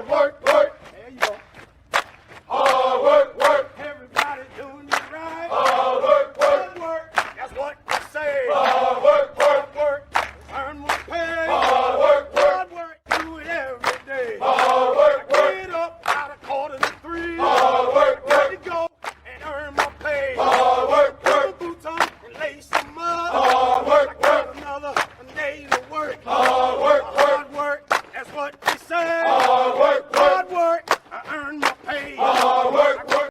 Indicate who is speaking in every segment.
Speaker 1: Hard work, work. There you go. Hard work, work. Everybody doing it right. Hard work, work. Hard work. That's what I say. Hard work, work. Hard work. Earn more pay. Hard work, work. Hard work. Do it every day. Hard work, work. Get up out of 2:45. Hard work, work. Let me go and earn my pay. Hard work, work. Put the boots on and lace them up. Hard work, work. Another day to work. Hard work, hard work. That's what they say. Hard work, hard work. I earn my pay. Hard work, work.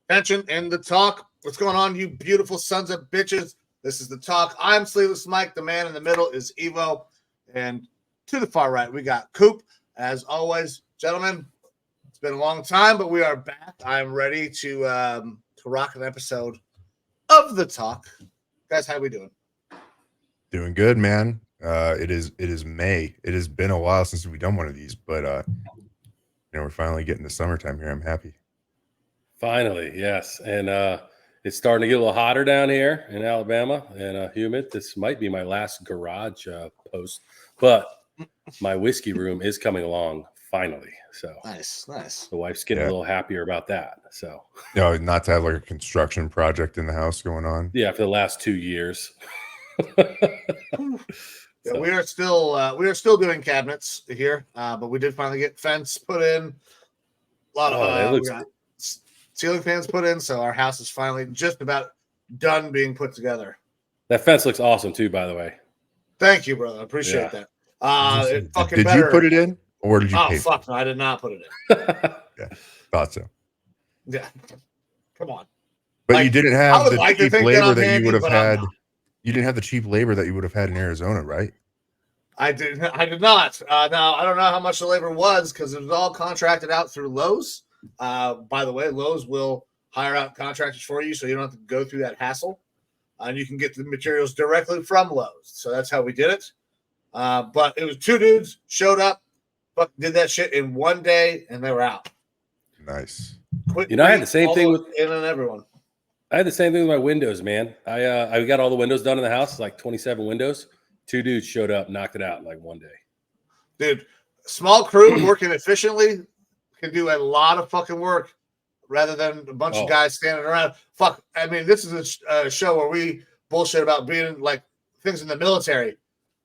Speaker 2: Attention in the talk. What's going on, you beautiful sons of bitches? This is the talk. I'm Sleeveless Mike. The man in the middle is Evo. And to the far right, we got Coop. As always, gentlemen, it's been a long time, but we are back. I'm ready to rock an episode of the talk. Guys, how we doing?
Speaker 3: Doing good, man. It is May. It has been a while since we've done one of these, but we're finally getting to summertime here. I'm happy.
Speaker 4: Finally, yes. And it's starting to get a little hotter down here in Alabama and humid. This might be my last garage post, but my whiskey room is coming along finally. So
Speaker 2: Nice.
Speaker 4: the wife's getting a little happier about that. So
Speaker 3: Not to have like a construction project in the house going on.
Speaker 4: yeah, for the last 2 years.
Speaker 2: Yeah, we are still doing cabinets here, but we did finally get fence put in. A lot of we got ceiling fans put in, so our house is finally just about done being put together.
Speaker 4: That fence looks awesome too, by the way.
Speaker 2: Thank you, brother. I appreciate that. It fucking
Speaker 3: Did
Speaker 2: better.
Speaker 3: you put it in, or did you?
Speaker 2: Oh
Speaker 3: pay
Speaker 2: fuck! No, I did not put it in.
Speaker 3: Yeah, thought so.
Speaker 2: Yeah, come on.
Speaker 3: But
Speaker 2: Like,
Speaker 3: you didn't
Speaker 2: I
Speaker 3: have
Speaker 2: would
Speaker 3: the
Speaker 2: like to
Speaker 3: cheap
Speaker 2: think that
Speaker 3: labor
Speaker 2: I'm
Speaker 3: that
Speaker 2: handy,
Speaker 3: you would have
Speaker 2: but I'm
Speaker 3: had.
Speaker 2: not.
Speaker 3: You didn't have the cheap labor that you would have had in Arizona, right?
Speaker 2: I did not. Now I don't know how much the labor was because it was all contracted out through Lowe's. By the way, Lowe's will hire out contractors for you, so you don't have to go through that hassle, and you can get the materials directly from Lowe's. So that's how we did it. But it was 2 dudes showed up, did that shit in 1 day, and they were out.
Speaker 3: Nice.
Speaker 2: Quick,
Speaker 4: I had the same thing with
Speaker 2: in and everyone.
Speaker 4: I had the same thing with my windows, man. I got all the windows done in the house, like 27 windows. 2 dudes showed up, knocked it out in like 1 day.
Speaker 2: Dude, small crew working efficiently can do a lot of fucking work rather than a bunch of guys standing around. Fuck, I mean, this is a show where we bullshit about being like things in the military.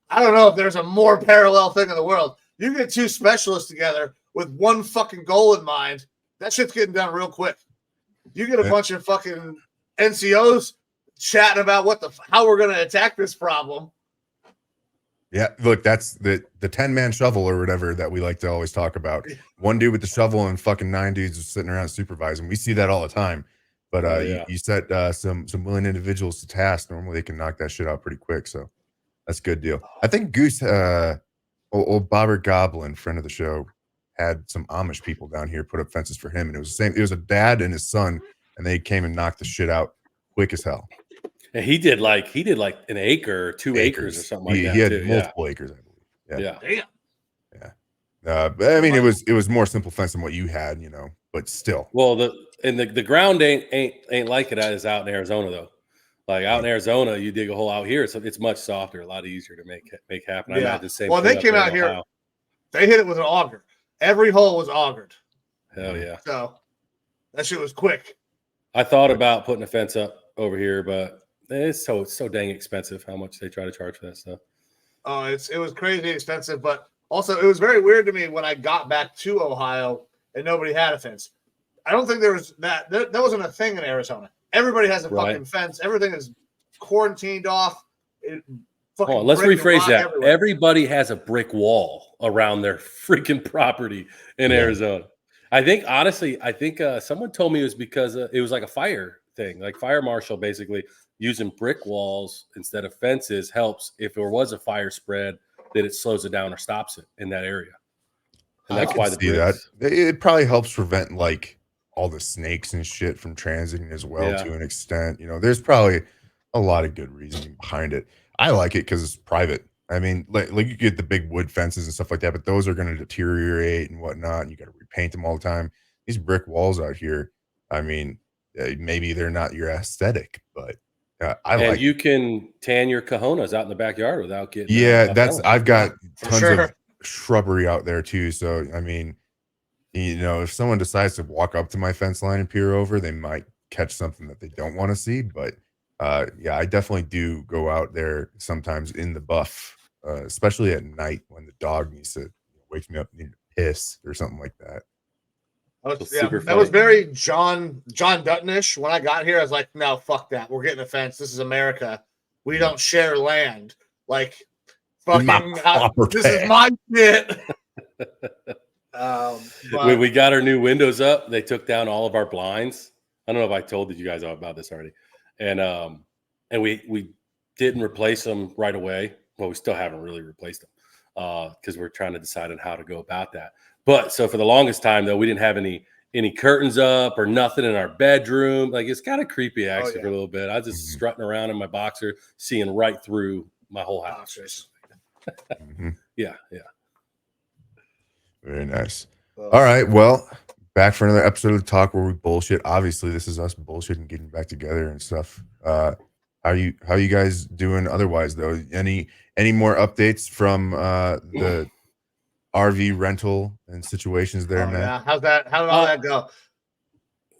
Speaker 2: I don't know if there's a more parallel thing in the world. You get 2 specialists together with one fucking goal in mind, that shit's getting done real quick. You get a bunch of fucking NCOs chatting about how we're going to attack this problem.
Speaker 3: Yeah, look, that's the 10-man shovel or whatever that we like to always talk about. One dude with the shovel and fucking 9 dudes just sitting around supervising. We see that all the time. But you set some willing individuals to task. Normally they can knock that shit out pretty quick. So that's a good deal. I think Goose, old Bobber Goblin, friend of the show, had some Amish people down here put up fences for him, and it was the same. It was a dad and his son, and they came and knocked the shit out quick as hell.
Speaker 4: And he did like an acre or 2 acres or something like that.
Speaker 3: He had
Speaker 4: too.
Speaker 3: multiple acres, I believe.
Speaker 4: Yeah.
Speaker 3: But I mean, it was more simple fence than what you had, but still.
Speaker 4: Well, the ground ain't like it as out in Arizona though. Like out in Arizona, you dig a hole out here, so it's much softer, a lot easier to make happen. I imagine the same.
Speaker 2: Well, they came out here. They hit it with an auger. Every hole was augered.
Speaker 4: Hell yeah!
Speaker 2: So that shit was quick.
Speaker 4: I thought about putting a fence up over here, but it's so dang expensive. How much they try to charge for that stuff?
Speaker 2: Oh, it was crazy expensive, but also it was very weird to me when I got back to Ohio and nobody had a fence. I don't think there was that. That wasn't a thing in Arizona. Everybody has a fucking fence. Everything is quarantined off.
Speaker 4: Let's rephrase that. Everywhere. Everybody has a brick wall around their freaking property in Arizona. I think, honestly, someone told me it was because it was like a fire thing. Like fire marshal basically using brick walls instead of fences helps if there was a fire spread that it slows it down or stops it in that area. And that's why
Speaker 3: it probably helps prevent like all the snakes and shit from transiting as well to an extent. There's probably a lot of good reasoning behind it. I like it because it's private. I mean, like you get the big wood fences and stuff like that, but those are going to deteriorate and whatnot, and you got to repaint them all the time. These brick walls out here, I mean, maybe they're not your aesthetic, but
Speaker 4: you can tan your cojones out in the backyard without getting.
Speaker 3: Yeah, I've got tons of shrubbery out there too. So I mean, if someone decides to walk up to my fence line and peer over, they might catch something that they don't want to see. But yeah, I definitely do go out there sometimes in the buff, especially at night when the dog needs to wake me up, need to piss or something like that.
Speaker 2: That was very John Duttonish. When I got here, I was like, no, fuck that. We're getting a fence. This is America. We don't share land. Like, fucking, this is my shit.
Speaker 4: We got our new windows up. They took down all of our blinds. I don't know if I told you guys about this already. And we didn't replace them right away. Well, we still haven't really replaced them because we're trying to decide on how to go about that. But so for the longest time, though, we didn't have any curtains up or nothing in our bedroom. Like, it's kind of creepy actually for a little bit. I was just strutting around in my boxer, seeing right through my whole house. Yeah.
Speaker 3: Very nice. All right. Well, back for another episode of the Talk where we bullshit. Obviously, this is us bullshitting, getting back together and stuff. How you guys doing otherwise though? Any more updates from the RV rental and situations there, man?
Speaker 2: Yeah. How did all that go?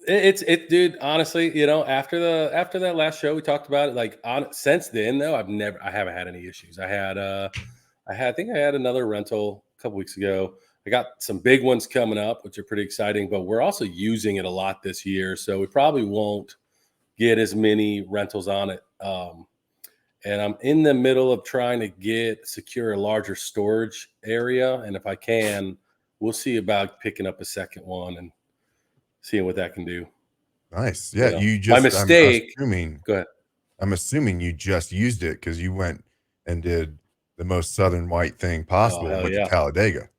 Speaker 4: Dude, honestly, after that last show we talked about it, like since then though, I haven't had any issues. I think I had another rental a couple weeks ago. I got some big ones coming up, which are pretty exciting, but we're also using it a lot this year. So we probably won't get as many rentals on it. And I'm in the middle of trying to secure a larger storage area. And if I can, we'll see about picking up a second one and seeing what that can do.
Speaker 3: Nice. Yeah.
Speaker 4: My mistake.
Speaker 3: Go ahead. I'm assuming you just used it because you went and did the most southern white thing possible with the Talladega.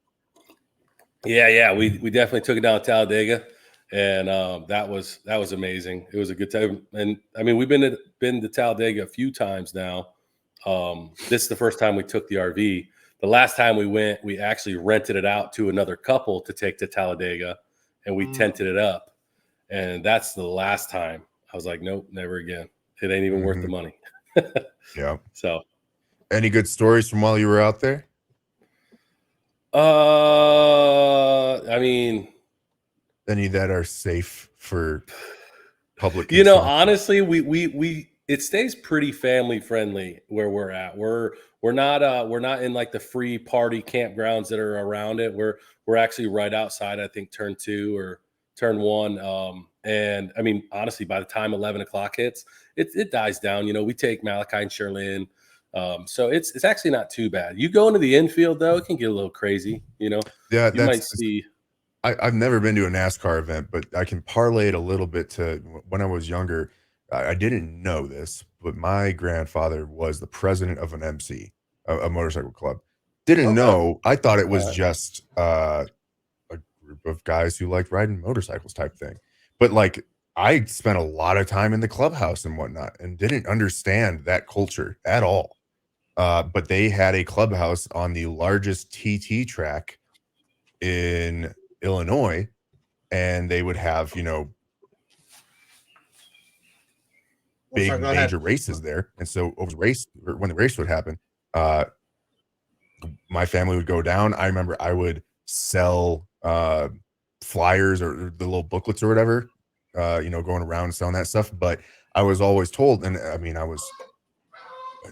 Speaker 4: Yeah. We definitely took it down to Talladega. And that was amazing. It was a good time. And I mean, we've been to Talladega a few times now. This is the first time we took the RV. The last time we went, we actually rented it out to another couple to take to Talladega, and we tented it up. And that's the last time. I was like, nope, never again. It ain't even worth the money.
Speaker 3: Yeah.
Speaker 4: So,
Speaker 3: any good stories from while you were out there?
Speaker 4: I mean,
Speaker 3: any that are safe for public
Speaker 4: honestly, it stays pretty family friendly where we're at. We're not in like the free party campgrounds that are around it. We're actually right outside, I think turn 2 or turn 1. And I mean, honestly, by the time 11 o'clock hits, it dies down. We take Malachi and Sherlyn. So it's actually not too bad. You go into the infield though, it can get a little crazy,
Speaker 3: Yeah,
Speaker 4: you might see.
Speaker 3: I've never been to a NASCAR event, but I can parlay it a little bit to when I was younger. I didn't know this, but my grandfather was the president of an MC, a motorcycle club. Didn't know. I thought it was just a group of guys who liked riding motorcycles type thing. But like, I spent a lot of time in the clubhouse and whatnot and didn't understand that culture at all. But they had a clubhouse on the largest TT track in Illinois, and they would have big major races there. And so when the race would happen, my family would go down. I remember I would sell flyers or the little booklets or whatever, going around selling that stuff. But I was always told, and I mean, I was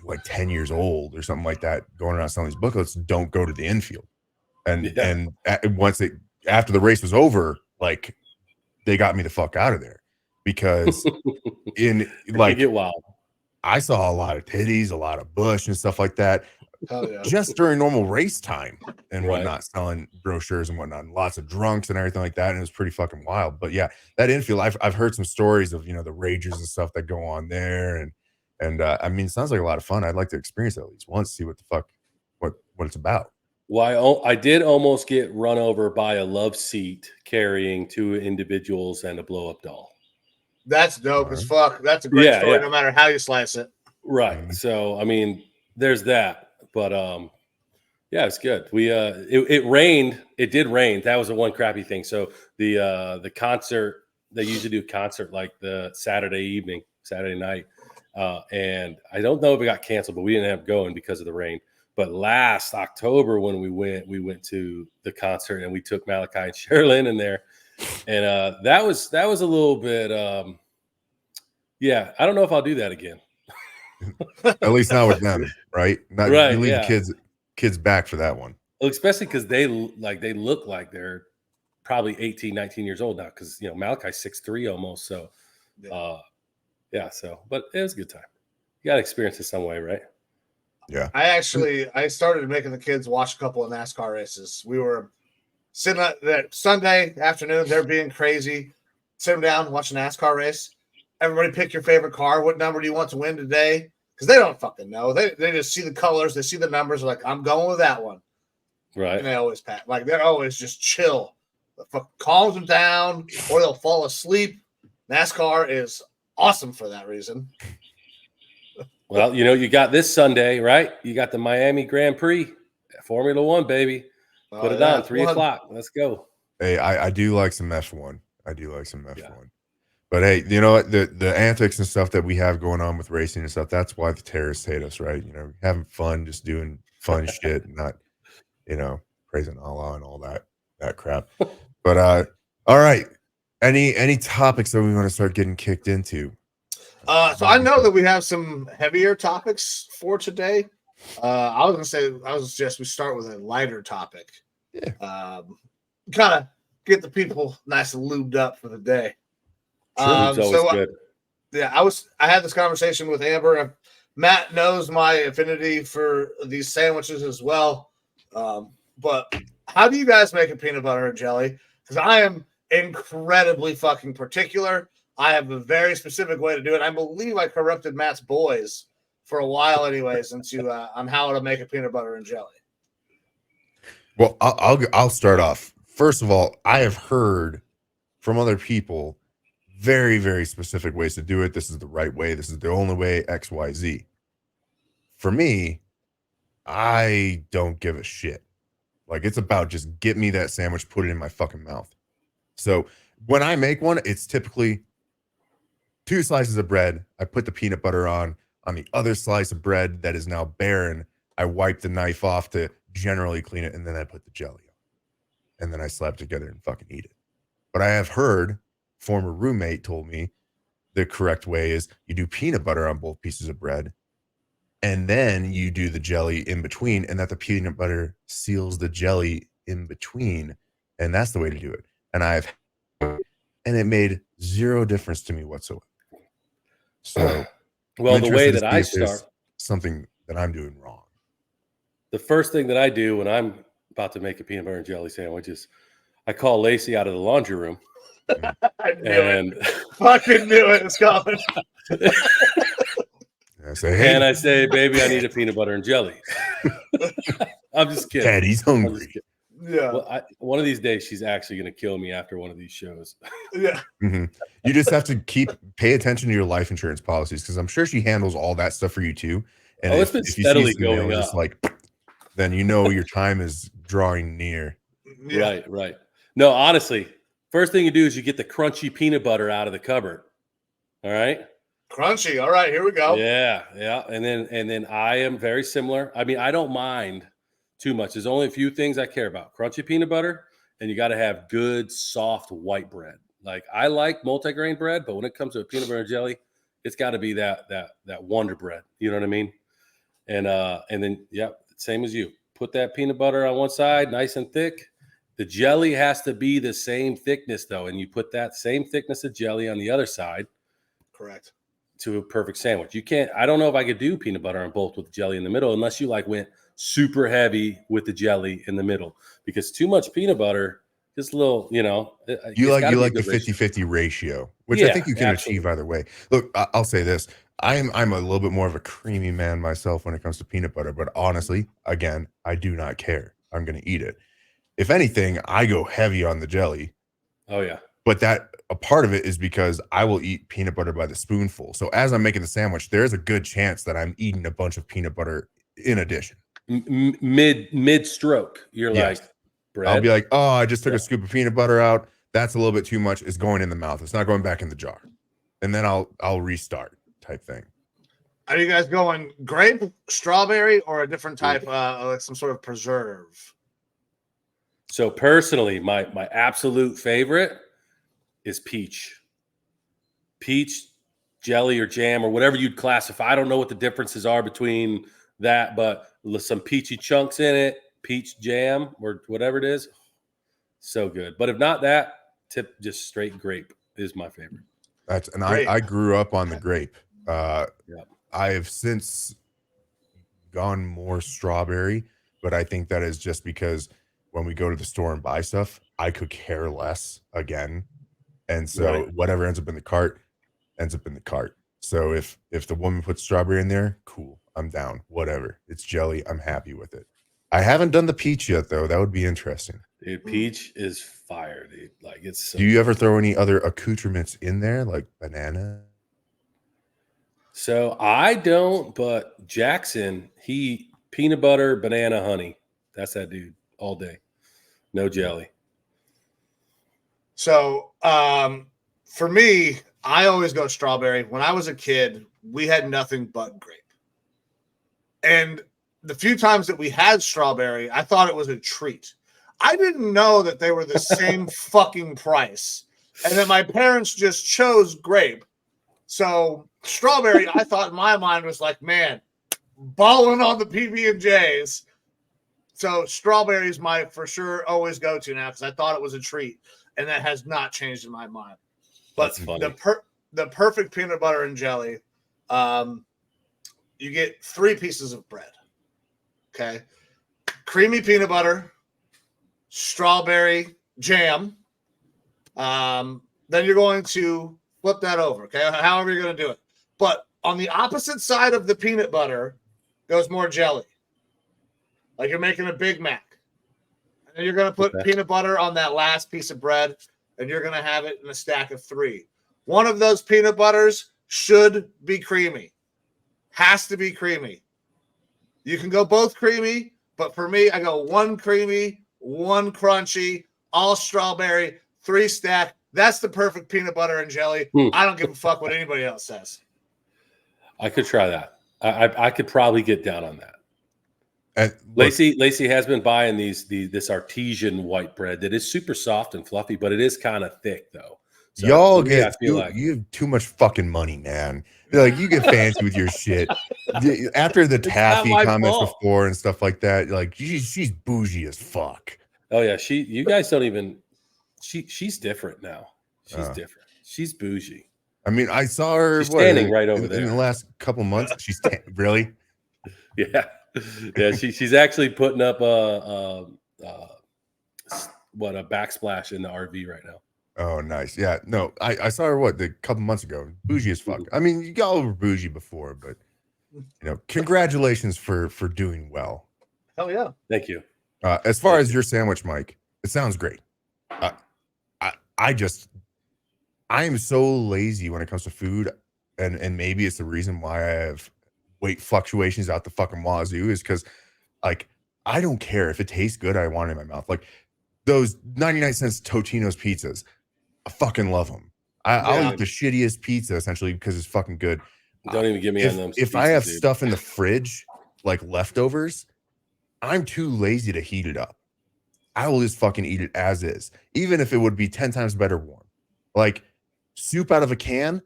Speaker 3: like 10 years old or something like that, going around selling these booklets, don't go to the infield. And after the race was over, like, they got me the fuck out of there because
Speaker 4: get wild.
Speaker 3: I saw a lot of titties, a lot of bush and stuff like that. Just during normal race time and whatnot, selling brochures and whatnot, and lots of drunks and everything like that. And it was pretty fucking wild. But yeah, that infield, I've heard some stories of, the ragers and stuff that go on there. And I mean, it sounds like a lot of fun. I'd like to experience it at least once, see what the fuck, what it's about.
Speaker 4: Well, I did almost get run over by a love seat carrying 2 individuals and a blow-up doll.
Speaker 2: That's dope as fuck. That's a great story, no matter how you slice it.
Speaker 4: Right. So, I mean, there's that. But yeah, it's good. We it rained. It did rain. That was the one crappy thing. So the concert, they usually do a concert like the Saturday night. And I don't know if it got canceled, but we didn't end up going because of the rain. But last October when we went to the concert and we took Malachi and Sherilyn in there, and that was a little bit. Yeah, I don't know if I'll do that again.
Speaker 3: At least not with them, right? Not,
Speaker 4: right.
Speaker 3: You leave kids back for that one.
Speaker 4: Well, especially because they look like they're probably 18, 19 years old now. Because Malachi's 6'3" almost. So, So, but it was a good time. You got to experience it some way, right?
Speaker 3: Yeah.
Speaker 2: I started making the kids watch a couple of NASCAR races. We were sitting that Sunday afternoon, they're being crazy. Sit them down, watch a NASCAR race. Everybody pick your favorite car. What number do you want to win today? Because they don't fucking know. They just see the colors. They see the numbers. They're like, I'm going with that one.
Speaker 4: Right.
Speaker 2: And they always pat. Like, they're always just chill. Calms them down, or they'll fall asleep. NASCAR is awesome for that reason.
Speaker 4: Well, you got this Sunday, right? You got the Miami Grand Prix, Formula One, baby. Put it on 3 o'clock. Let's go.
Speaker 3: Hey, I do like some F1. F1. But hey, you know what? The antics and stuff that we have going on with racing and stuff, that's why the terrorists hate us, right? Having fun, just doing fun shit, not, praising Allah and all that crap. But all right. Any topics that we want to start getting kicked into?
Speaker 2: So I know that we have some heavier topics for today. I was gonna suggest we start with a lighter topic.
Speaker 3: Yeah.
Speaker 2: Kind of get the people nice and lubed up for the day.
Speaker 4: Good.
Speaker 2: I had this conversation with Amber. Matt knows my affinity for these sandwiches as well. But how do you guys make a peanut butter and jelly? Because I am incredibly fucking particular. I have a very specific way to do it. I believe I corrupted Matt's boys for a while, anyways, on how to make a peanut butter and jelly.
Speaker 3: Well, I'll start off. First of all, I have heard from other people very, very specific ways to do it. This is the right way. This is the only way, X, Y, Z. For me, I don't give a shit. Like, it's about just get me that sandwich, put it in my fucking mouth. So when I make one, it's typically 2 slices of bread. I put the peanut butter on the other slice of bread that is now barren. I wipe the knife off to generally clean it, and then I put the jelly on. And then I slap it together and fucking eat it. But I have heard, former roommate told me, the correct way is you do peanut butter on both pieces of bread, and then you do the jelly in between, and that the peanut butter seals the jelly in between. And that's the way to do it. And it made zero difference to me whatsoever. So,
Speaker 4: well, the way that I start,
Speaker 3: something that I'm doing wrong.
Speaker 4: The first thing that I do when I'm about to make a peanut butter and jelly sandwich is I call Lacey out of the laundry room.
Speaker 2: I fucking knew it was coming.
Speaker 3: I say, hey.
Speaker 4: And I say, baby, I need a peanut butter and jelly. I'm just kidding.
Speaker 3: Daddy's hungry.
Speaker 2: Yeah.
Speaker 4: Well, one of these days, she's actually going to kill me after one of these shows.
Speaker 2: Yeah.
Speaker 3: Mm-hmm. You just have to pay attention to your life insurance policies, because I'm sure she handles all that stuff for you too. And
Speaker 4: it's been steadily going up.
Speaker 3: Just like, then your time is drawing near.
Speaker 4: Yeah. Right. No, honestly, first thing you do is you get the crunchy peanut butter out of the cupboard. All right.
Speaker 2: Crunchy. All right, here we go.
Speaker 4: Yeah. And then I am very similar. I mean, I don't mind too much. There's only a few things I care about. Crunchy peanut butter, and you got to have good, soft white bread. Like, I like multigrain bread, but when it comes to a peanut butter and jelly, it's got to be that Wonder Bread. You know what I mean? And then, same as you. Put that peanut butter on one side, nice and thick. The jelly has to be the same thickness, though, and you put that same thickness of jelly on the other side.
Speaker 2: Correct.
Speaker 4: To a perfect sandwich. You can't. I don't know if I could do peanut butter on both with jelly in the middle, unless you went super heavy with the jelly in the middle, because too much peanut butter, just a little, you like
Speaker 3: the 50-50 ratio, which I think you can achieve either way. Look, I'll say this. I'm a little bit more of a creamy man myself when it comes to peanut butter, but honestly, again, I do not care. I'm going to eat it. If anything, I go heavy on the jelly.
Speaker 4: Oh yeah.
Speaker 3: But a part of it is because I will eat peanut butter by the spoonful. So as I'm making the sandwich, there's a good chance that I'm eating a bunch of peanut butter in addition.
Speaker 4: Mid stroke, you're like, bread?
Speaker 3: I'll be like, oh, I just took a scoop of peanut butter out. That's a little bit too much. It's going in the mouth. It's not going back in the jar. And then I'll restart type thing.
Speaker 2: Are you guys going grape, strawberry, or a different type, like some sort of preserve?
Speaker 4: So personally, my absolute favorite is peach. Peach jelly or jam or whatever you'd classify. I don't know what the differences are between that, but some peachy chunks in it, peach jam or whatever it is. So good. But if not that, just straight grape is my favorite.
Speaker 3: I grew up on the grape. I have since gone more strawberry, but I think that is just because when we go to the store and buy stuff, I could care less again. And so whatever ends up in the cart ends up in the cart. So if the woman puts strawberry in there, cool, I'm down. Whatever. It's jelly. I'm happy with it. I haven't done the peach yet though. That would be interesting.
Speaker 4: Dude, peach is fire, dude. Like it's so
Speaker 3: Do you ever throw any other accoutrements in there like banana?
Speaker 4: So I don't, but Jackson, he peanut butter, banana, honey. That's that dude all day. No jelly.
Speaker 2: So for me, I always go strawberry. When I was a kid, we had nothing but grape. And the few times that we had strawberry, I thought it was a treat. I didn't know that they were the same fucking price. And then my parents just chose grape. So strawberry, I thought in my mind was like, man, balling on the PB&Js. So strawberry is my for sure always go to now because I thought it was a treat, and that has not changed in my mind. But the perfect peanut butter and jelly, you get 3 pieces of bread. Okay, creamy peanut butter, strawberry jam. Then you're going to flip that over, okay? However you're going to do it. But on the opposite side of the peanut butter goes more jelly. Like you're making a Big Mac. And then you're going to put peanut butter on that last piece of bread, and you're going to have it in a stack of 3. One of those peanut butters should be creamy. Has to be creamy. You can go both creamy, but for me, I go 1 creamy, 1 crunchy, all strawberry, 3 stack. That's the perfect peanut butter and jelly. I don't give a fuck what anybody else says.
Speaker 4: I could try that. I could probably get down on that. Lacey has been buying this artesian white bread that is super soft and fluffy, but it is kind of thick though. So
Speaker 3: y'all get you have too much fucking money, man. Like you get fancy with your shit. After the taffy comments before and stuff like that, like she's bougie as fuck.
Speaker 4: Oh yeah, you guys don't even. She's different now. She's different. She's bougie.
Speaker 3: I mean, I saw her
Speaker 4: standing right over there
Speaker 3: in the last couple months. She's really,
Speaker 4: yeah. She's actually putting up a backsplash in the RV right now.
Speaker 3: Oh, nice. Yeah, no, I saw her a couple months ago. Bougie as fuck. I mean, y'all were bougie before, but congratulations for doing well.
Speaker 2: Hell yeah,
Speaker 4: thank you.
Speaker 3: As far as your sandwich, Mike, it sounds great. I am so lazy when it comes to food, and maybe it's the reason why I have weight fluctuations out the fucking wazoo is because, like, I don't care if it tastes good. I want it in my mouth. Like those 99-cent Totino's pizzas, I fucking love them. I'll eat the shittiest pizza essentially because it's fucking good.
Speaker 4: Don't even give me on them.
Speaker 3: If I have stuff in the fridge, like leftovers, I'm too lazy to heat it up. I will just fucking eat it as is, even if it would be 10 times better warm. Like soup out of a can,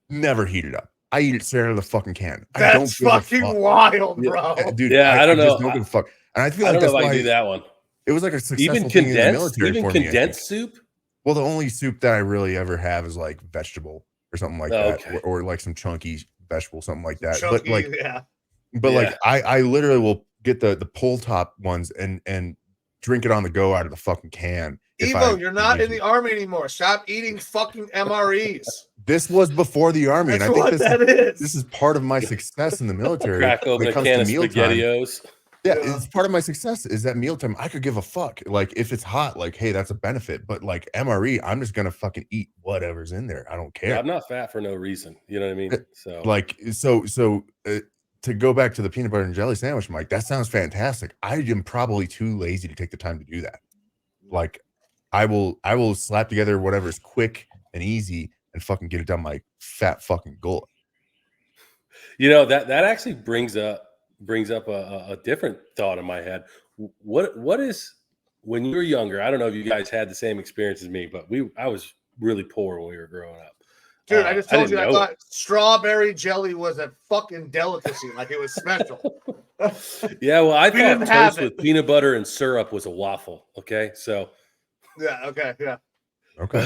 Speaker 3: never heat it up. I eat it straight out of the fucking can.
Speaker 2: That's fucking wild, bro.
Speaker 3: Dude,
Speaker 4: yeah, I don't know.
Speaker 3: Don't give a fuck. And I feel like that's why
Speaker 4: I do that one.
Speaker 3: It was like a successful thing in the military for me.
Speaker 4: Even condensed soup?
Speaker 3: Well, the only soup that I really ever have is like vegetable or something like that, or like some chunky vegetable, something like that.
Speaker 2: Chunky,
Speaker 3: like I literally will get the pull top ones and drink it on the go out of the fucking can.
Speaker 2: Evo, you're not in the army anymore. Stop eating fucking MREs.
Speaker 3: This was before the army,
Speaker 2: That's
Speaker 3: and I think
Speaker 2: this
Speaker 3: is part of my success in the military.
Speaker 4: Crack open a can of SpaghettiOs.
Speaker 3: Yeah, it's part of my success is that mealtime. I could give a fuck. Like if it's hot, like, hey, that's a benefit. But like MRE, I'm just gonna fucking eat whatever's in there. I don't care.
Speaker 4: Yeah, I'm not fat for no reason. You know what I mean? So
Speaker 3: like to go back to the peanut butter and jelly sandwich, Mike, that sounds fantastic. I am probably too lazy to take the time to do that. Like I will slap together whatever's quick and easy and fucking get it done my fat fucking gullet.
Speaker 4: that actually brings up a different thought in my head. What is, when you were younger? I don't know if you guys had the same experience as me, but I was really poor when we were growing up.
Speaker 2: Dude, I just told you I thought
Speaker 4: it.
Speaker 2: strawberry jelly was a fucking delicacy, like it was special.
Speaker 4: Yeah, well, I thought toast with peanut butter and syrup was a waffle. Okay, so
Speaker 2: yeah, okay, yeah,
Speaker 3: okay.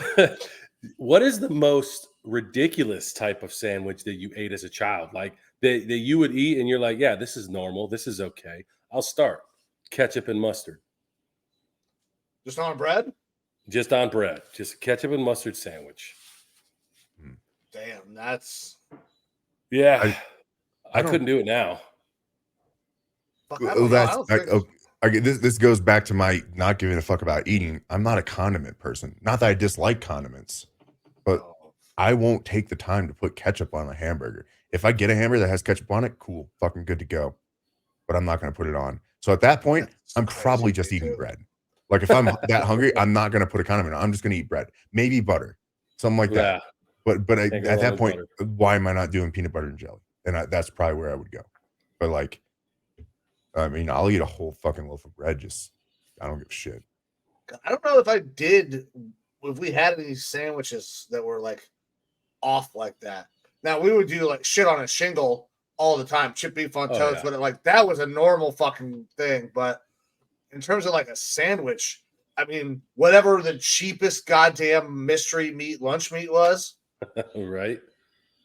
Speaker 4: What is the most ridiculous type of sandwich that you ate as a child? Like that you would eat and you're like, yeah, this is normal. This is okay. I'll start. Ketchup and mustard.
Speaker 2: Just on bread?
Speaker 4: Just on bread. Just a ketchup and mustard sandwich.
Speaker 2: Damn, that's...
Speaker 4: Yeah. I couldn't do it now.
Speaker 3: This goes back to my not giving a fuck about eating. I'm not a condiment person. Not that I dislike condiments, but I won't take the time to put ketchup on a hamburger. If I get a hamburger that has ketchup on it, cool, fucking good to go. But I'm not going to put it on. So at that point, I'm probably just eating bread. Like if I'm that hungry, I'm not going to put a condiment on. I'm just going to eat bread, maybe butter, something like that. But at that point, why am I not doing peanut butter and jelly? And that's probably where I would go. But like, I mean, I'll eat a whole fucking loaf of bread. I don't give a shit.
Speaker 2: I don't know if we had any sandwiches that were like off like that. Now we would do like shit on a shingle all the time, chip beef on toast, but like that was a normal fucking thing. But in terms of like a sandwich, I mean, whatever the cheapest goddamn mystery meat lunch meat was.
Speaker 4: Right.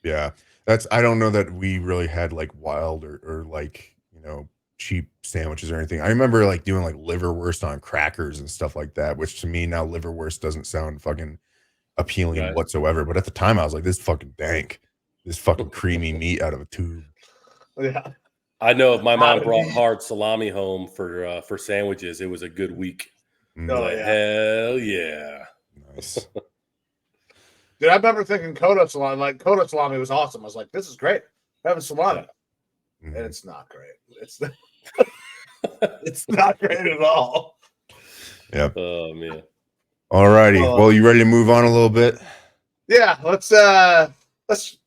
Speaker 3: Yeah. I don't know that we really had like wild or like, cheap sandwiches or anything. I remember like doing like liverwurst on crackers and stuff like that, which to me now liverwurst doesn't sound fucking appealing whatsoever. But at the time I was like, this is fucking dank. This fucking creamy meat out of a tube.
Speaker 2: Yeah.
Speaker 4: I know if my mom brought hard salami home for sandwiches, it was a good week. Hell yeah.
Speaker 3: Nice.
Speaker 2: Dude, I remember thinking Kodo salami, Kodo salami was awesome. I was like, this is great. Having salami. Yeah. And it's not great. It's not great at all.
Speaker 3: Yep.
Speaker 4: Oh man.
Speaker 3: All righty. Well, you ready to move on a little bit?
Speaker 2: Yeah, let's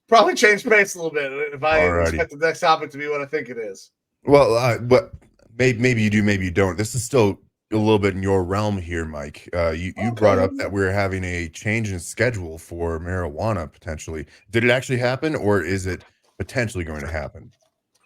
Speaker 2: probably change pace a little bit if I expect the next topic to be what I think it is.
Speaker 3: Well, but maybe you do, maybe you don't. This is still a little bit in your realm here, Mike. You brought up that we're having a change in schedule for marijuana potentially. Did it actually happen, or is it potentially going to happen?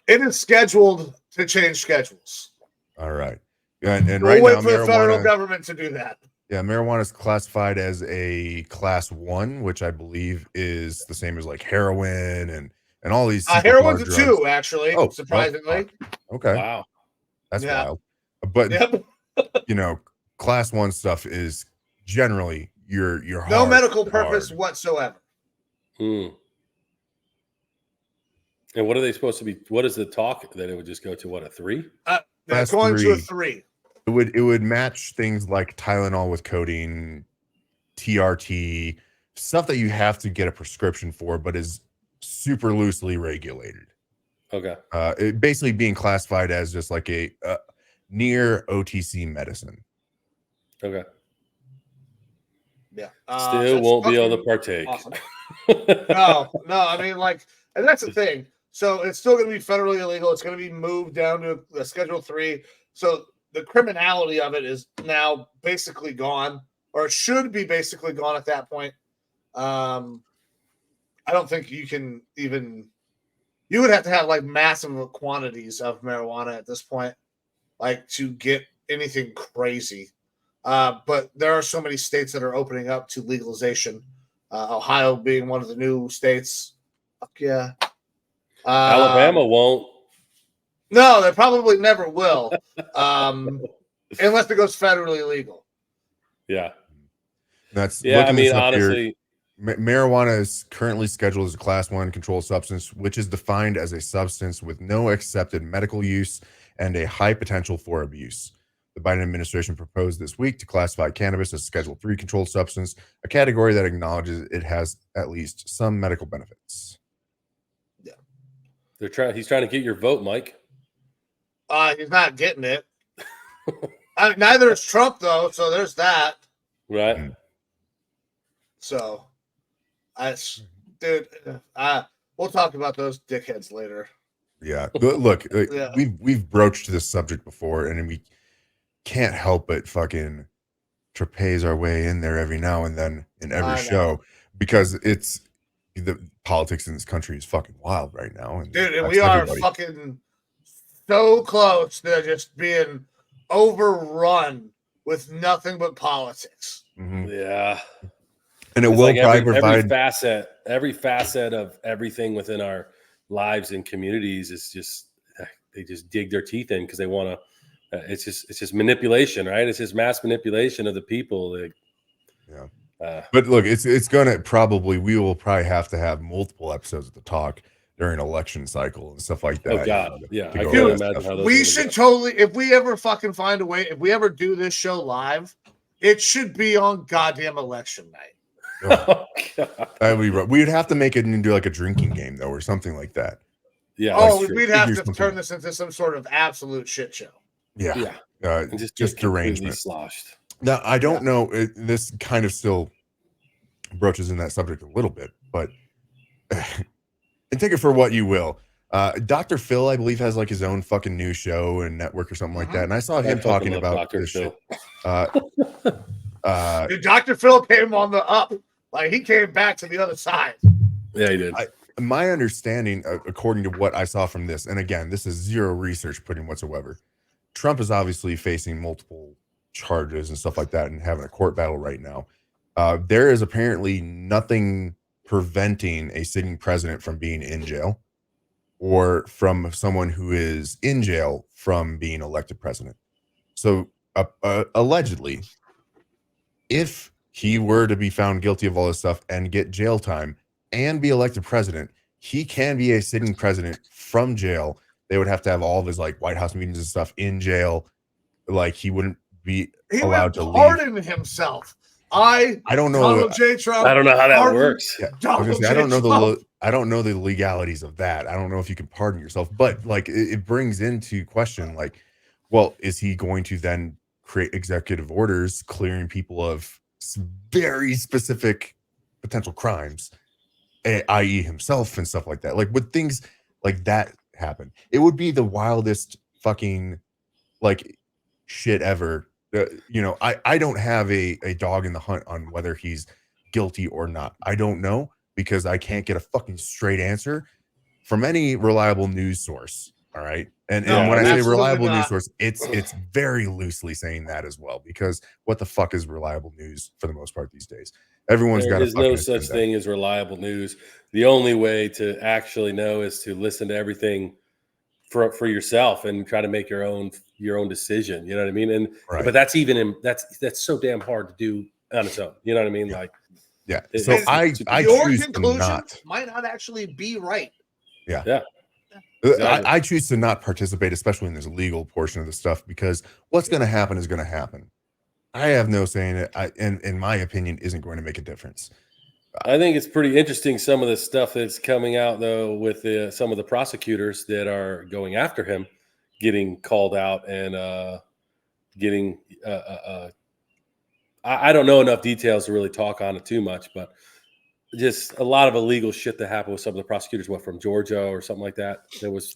Speaker 2: It is scheduled to change schedules.
Speaker 3: All right. And
Speaker 2: we'll wait for the federal government to do that.
Speaker 3: Yeah, marijuana is classified as a class 1, which I believe is the same as like heroin and all these.
Speaker 2: Heroin's a 2, actually. Surprisingly.
Speaker 3: Okay.
Speaker 4: Wow.
Speaker 3: That's wild. But class 1 stuff is generally your
Speaker 2: no medical purpose whatsoever.
Speaker 4: And what are they supposed to be? What is the talk that it would just go to? What, a 3?
Speaker 2: That's going to a 3.
Speaker 3: It would match things like Tylenol with codeine, TRT, stuff that you have to get a prescription for, but is super loosely regulated.
Speaker 4: Okay.
Speaker 3: It basically being classified as just like a near OTC medicine.
Speaker 4: Okay.
Speaker 2: Yeah.
Speaker 4: Still won't be able to partake.
Speaker 2: Awesome. No. I mean, and that's the thing. So it's still going to be federally illegal. It's going to be moved down to a Schedule 3. So the criminality of it is now basically gone, or it should be basically gone at that point. I don't think you can even. You would have to have like massive quantities of marijuana at this point, like to get anything crazy. But there are so many states that are opening up to legalization. Ohio being one of the new states. Fuck yeah.
Speaker 4: Alabama won't.
Speaker 2: No, they probably never will, unless it goes federally legal.
Speaker 4: Yeah.
Speaker 3: I mean, honestly, marijuana is currently scheduled as a class 1 controlled substance, which is defined as a substance with no accepted medical use and a high potential for abuse. The Biden administration proposed this week to classify cannabis as Schedule 3 controlled substance, a category that acknowledges it has at least some medical benefits.
Speaker 2: Yeah.
Speaker 4: He's trying to get your vote, Mike.
Speaker 2: He's not getting it. Neither is Trump, though, so there's that.
Speaker 4: Right.
Speaker 2: So, dude, We'll talk about those dickheads later.
Speaker 3: Yeah. Look,
Speaker 2: Yeah.
Speaker 3: we've broached this subject before, and we can't help but fucking trapeze our way in there every now and then in every show, because it's the politics in this country is fucking wild right now. And
Speaker 2: dude, and we are fucking so close to just being overrun with nothing but politics.
Speaker 3: Mm-hmm.
Speaker 4: Yeah.
Speaker 3: And it
Speaker 4: it's
Speaker 3: will
Speaker 4: like
Speaker 3: probably provide
Speaker 4: every facet of everything within our lives and communities is just, they just dig their teeth in because they want to, it's just manipulation, right? It's just mass manipulation of the people.
Speaker 3: But look, it's gonna probably, we will probably have to have multiple episodes of the talk during election cycle and stuff like that.
Speaker 4: Oh God, yeah, I
Speaker 2: can't imagine how those. We should totally, if we ever fucking find a way, if we ever do this show live, it should be on goddamn election night.
Speaker 3: Oh, we'd have to make it into like a drinking game though, or something like that.
Speaker 4: Yeah.
Speaker 2: Oh, we'd have to turn this into some sort of absolute shit show.
Speaker 3: Yeah.
Speaker 4: Just
Speaker 3: derangement.
Speaker 4: Sloshed.
Speaker 3: Now I don't know. This kind of still broaches in that subject a little bit, but and take it for what you will. Dr. Phil, I believe, has like his own fucking new show and network or something like that. And I saw him talking about Dr. this Phil.
Speaker 2: Dude, Dr. Phil came on the up. Like, he came back to the other side.
Speaker 4: Yeah, he did.
Speaker 3: My understanding, according to what I saw from this, and again, this is zero research put in whatsoever, Trump is obviously facing multiple charges and stuff like that and having a court battle right now. There is apparently nothing preventing a sitting president from being in jail or from someone who is in jail from being elected president. So allegedly, if he were to be found guilty of all this stuff and get jail time and be elected president, he can be a sitting president from jail. They would have to have all of his like White House meetings and stuff in jail. Like he wouldn't be allowed to
Speaker 2: pardon himself. I don't know. Donald J. Trump.
Speaker 4: I don't know how that works.
Speaker 3: Yeah, I don't know the legalities of that. I don't know if you can pardon yourself, but like it brings into question, like, well, is he going to then create executive orders clearing people of very specific potential crimes, i.e. himself and stuff like that? Like, would things like that happen? It would be the wildest fucking like shit ever. I don't have a dog in the hunt on whether he's guilty or not. I don't know, because I can't get a fucking straight answer from any reliable news source. All right. And when I say reliable news source, it's very loosely saying that as well, because what the fuck is reliable news for the most part these days? Everyone's got
Speaker 4: no such thing as reliable news. The only way to actually know is to listen to everything for yourself and try to make your own decision. You know what I mean? And but that's that's so damn hard to do on its own. You know what I mean?
Speaker 3: Yeah.
Speaker 4: Like,
Speaker 3: yeah. So I
Speaker 2: your
Speaker 3: choose
Speaker 2: conclusion
Speaker 3: to not.
Speaker 2: might not actually be right.
Speaker 3: Yeah.
Speaker 4: Yeah. Exactly.
Speaker 3: I choose to not participate, especially in this legal portion of the stuff, because what's going to happen is going to happen. I have no say in it. And in my opinion, isn't going to make a difference.
Speaker 4: I think it's pretty interesting, some of the stuff that's coming out, though, with some of the prosecutors that are going after him getting called out and getting I don't know enough details to really talk on it too much, but just a lot of illegal shit that happened with some of the prosecutors, from Georgia or something like that.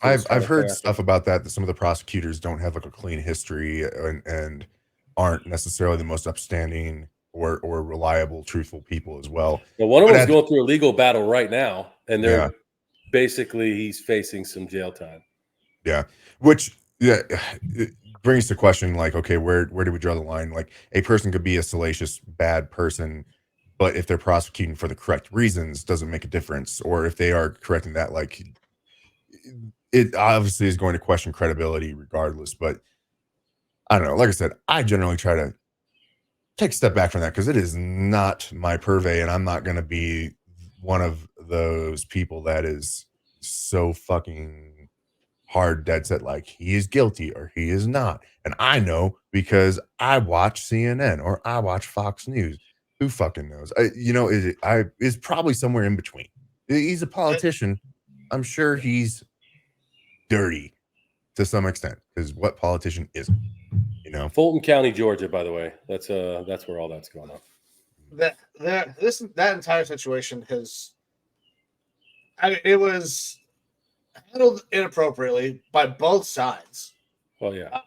Speaker 3: I've heard stuff about that some of the prosecutors don't have like a clean history and aren't necessarily the most upstanding or reliable, truthful people as well.
Speaker 4: Well, one of them is going through a legal battle right now, and they're basically he's facing some jail time.
Speaker 3: Yeah, which it brings the question, like, okay, where do we draw the line? Like, a person could be a salacious bad person, but if they're prosecuting for the correct reasons, doesn't make a difference. Or if they are correcting that, like, it obviously is going to question credibility regardless. But I don't know. Like I said, I generally try to take a step back from that, because it is not my purvey, and I'm not going to be one of those people that is so fucking hard dead set like he is guilty or he is not. And I know because I watch CNN or I watch Fox News. Who fucking knows? Is probably somewhere in between. He's a politician. I'm sure he's dirty to some extent, because what politician isn't?
Speaker 4: Fulton County, Georgia, by the way. That's where all that's going on.
Speaker 2: That entire situation has I mean, it was handled inappropriately by both sides.
Speaker 4: Well, yeah.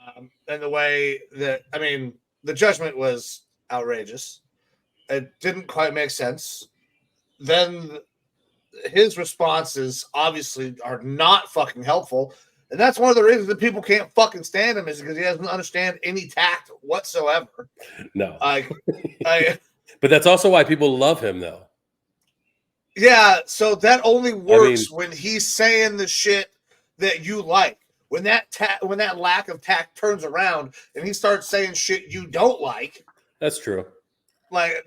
Speaker 2: And the way that, I mean, the judgment was outrageous. It didn't quite make sense. Then his responses obviously are not fucking helpful. And that's one of the reasons that people can't fucking stand him, is because he doesn't understand any tact whatsoever.
Speaker 4: No.
Speaker 2: But
Speaker 4: that's also why people love him, though.
Speaker 2: Yeah, so that only works when he's saying the shit that you like. When that lack of tact turns around and he starts saying shit you don't like.
Speaker 4: That's true.
Speaker 2: Like,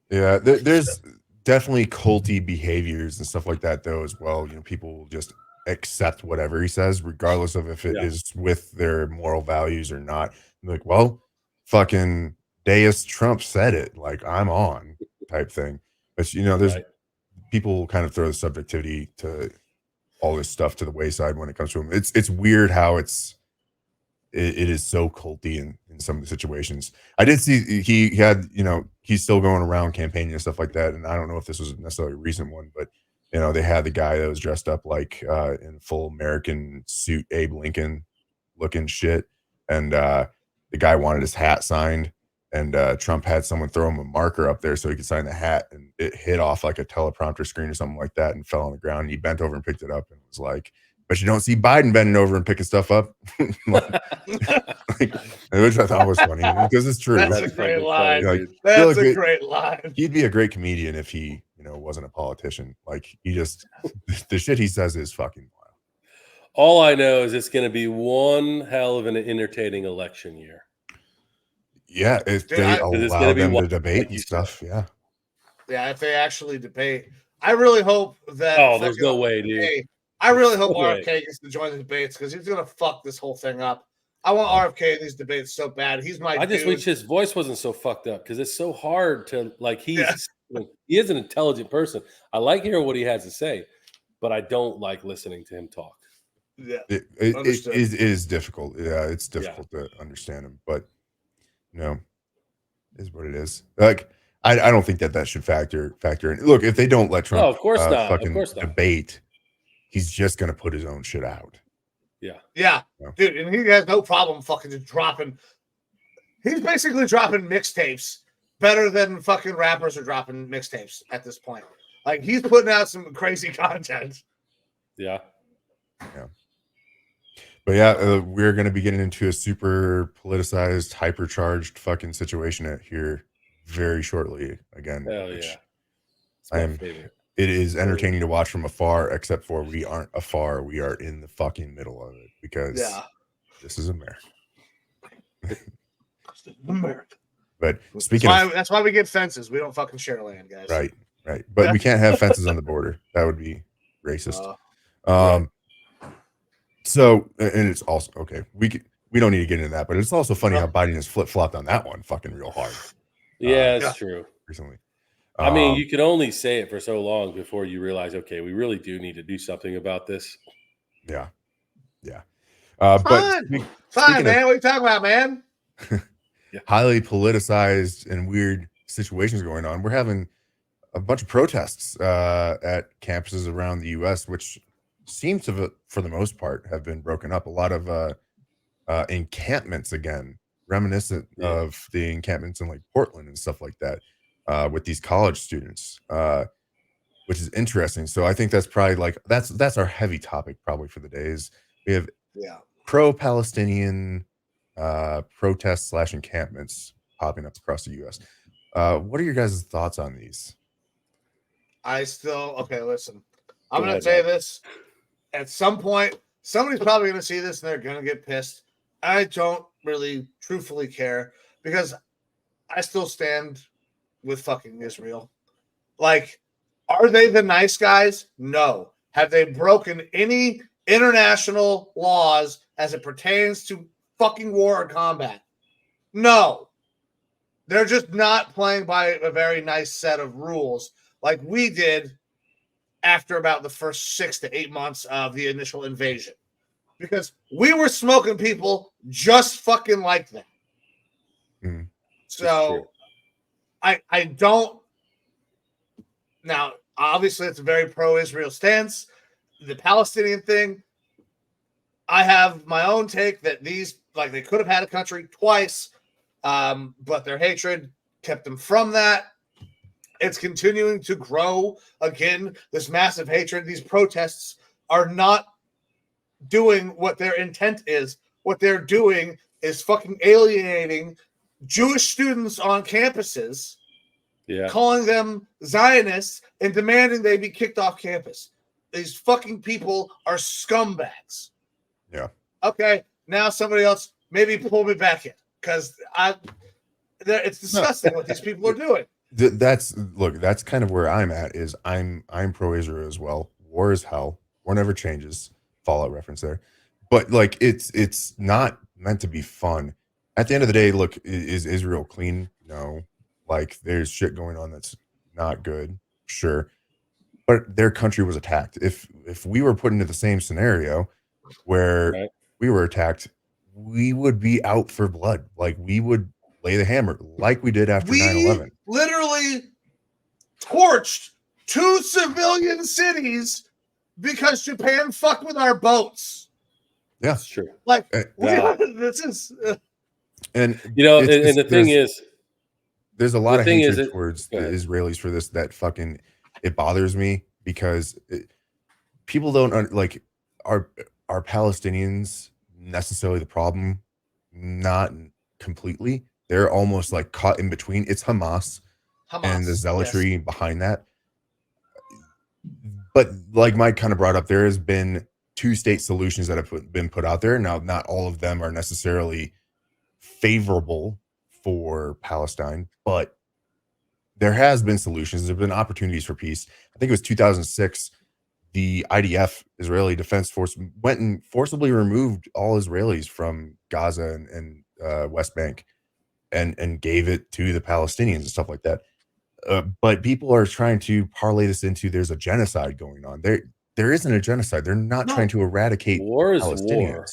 Speaker 3: yeah, there's definitely culty behaviors and stuff like that, though, as well. You know, people will just accept whatever he says, regardless of if it is with their moral values or not. Like, well, fucking Deus Trump said it. Like, I'm on type thing. But, you know, there's people kind of throw the subjectivity to all this stuff to the wayside when it comes to him. It's weird how it is so culty in some of the situations. I did see he had, you know, he's still going around campaigning and stuff like that. And I don't know if this was necessarily a recent one, but you know, they had the guy that was dressed up like in full American suit, Abe Lincoln looking shit. And the guy wanted his hat signed. And Trump had someone throw him a marker up there so he could sign the hat, and it hit off like a teleprompter screen or something like that and fell on the ground. And he bent over and picked it up and was like, "But you don't see Biden bending over and picking stuff up," which I thought was funny because it's true.
Speaker 2: That's a great line. Like, that's a great line.
Speaker 3: He'd be a great comedian if he, you know, wasn't a politician. Like, he just the shit he says is fucking wild.
Speaker 4: All I know is it's going to be one hell of an entertaining election year.
Speaker 3: Yeah, if they allow them to debate and stuff, yeah.
Speaker 2: Yeah, if they actually debate. I really hope that...
Speaker 4: Oh, there's no way, dude.
Speaker 2: I really hope RFK gets to join the debates, because he's going to fuck this whole thing up. I want RFK in these debates so bad. He's my dude.
Speaker 4: I just wish his voice wasn't so fucked up, because it's so hard to, like, he is an intelligent person. I like hearing what he has to say, but I don't like listening to him talk.
Speaker 2: Yeah,
Speaker 3: it is difficult. Yeah, it's difficult to understand him, but no, is what it is. Like, I don't think that should factor in. Look, if they don't let Trump,
Speaker 4: of course not.
Speaker 3: fucking
Speaker 4: of course not.
Speaker 3: debate, he's just gonna put his own shit out.
Speaker 2: Yeah, dude, and he has no problem fucking just dropping. He's basically dropping mixtapes better than fucking rappers are dropping mixtapes at this point. Like, he's putting out some crazy content.
Speaker 3: Yeah. But yeah, we're going to be getting into a super politicized, hypercharged fucking situation here very shortly again.
Speaker 4: Hell yeah.
Speaker 3: It is entertaining to watch from afar, except for we aren't afar. We are in the fucking middle of it, because this is America.
Speaker 2: America.
Speaker 3: But speaking
Speaker 2: that's why we get fences. We don't fucking share land, guys.
Speaker 3: Right. But we can't have fences on the border. That would be racist. So, and it's also okay. We don't need to get into that, but it's also funny how Biden has flip-flopped on that one fucking real hard.
Speaker 4: Yeah, it's true.
Speaker 3: Recently.
Speaker 4: I mean, you can only say it for so long before you realize, okay, we really do need to do something about this.
Speaker 3: Yeah.
Speaker 2: Fine, man. What are you talking about, man?
Speaker 3: Highly politicized and weird situations going on. We're having a bunch of protests at campuses around the U.S., which seems to, for the most part, have been broken up. A lot of encampments again, reminiscent of the encampments in like Portland and stuff like that, with these college students, which is interesting. So I think that's probably like that's our heavy topic probably for the days. We have pro-Palestinian protests / encampments popping up across the U.S. What are your guys' thoughts on these?
Speaker 2: Listen, I'm going to say this. At some point, somebody's probably going to see this and they're going to get pissed. I don't really truthfully care, because I still stand with fucking Israel. Like, are they the nice guys? No. Have they broken any international laws as it pertains to fucking war or combat? No. They're just not playing by a very nice set of rules like we did after about the first 6 to 8 months of the initial invasion, because we were smoking people just fucking like that. So I don't. Now, Obviously, it's a very pro-Israel stance. The Palestinian thing, I have my own take that these, like, they could have had a country twice, but their hatred kept them from that. It's continuing to grow. Again, this massive hatred, these protests are not doing what their intent is. What they're doing is fucking alienating Jewish students on campuses, calling them Zionists and demanding they be kicked off campus. These fucking people are scumbags.
Speaker 3: Yeah.
Speaker 2: Okay, now somebody else maybe pull me back in, because it's disgusting what these people are doing.
Speaker 3: That's kind of where I'm at. Is I'm pro-Israel as well. War is hell. War never changes. Fallout reference there. But like it's not meant to be fun. At the end of the day, look, is Israel clean? No. Like, there's shit going on that's not good, sure. But their country was attacked. If we were put into the same scenario where we were attacked, we would be out for blood. Like, we would lay the hammer like we did after 9/11.
Speaker 2: Literally torched 2 civilian cities because Japan fucked with our boats.
Speaker 3: Yeah,
Speaker 4: that's true.
Speaker 2: Like, this is,
Speaker 3: and
Speaker 4: you know, and the thing is,
Speaker 3: there's a lot of hatred towards the Israelis for this. That fucking, it bothers me because people don't like, are Palestinians necessarily the problem? Not completely. They're almost like caught in between. It's Hamas and the zealotry behind that. But like Mike kind of brought up, there has been 2-state solutions that have been put out there. Now, not all of them are necessarily favorable for Palestine, but there has been solutions. There have been opportunities for peace. I think it was 2006. The IDF, Israeli Defense Force, went and forcibly removed all Israelis from Gaza and West Bank, and gave it to the Palestinians and stuff like that. But people are trying to parlay this into there's a genocide going on. There isn't a genocide. They're not trying to eradicate
Speaker 4: war is
Speaker 3: Palestinians.
Speaker 4: war.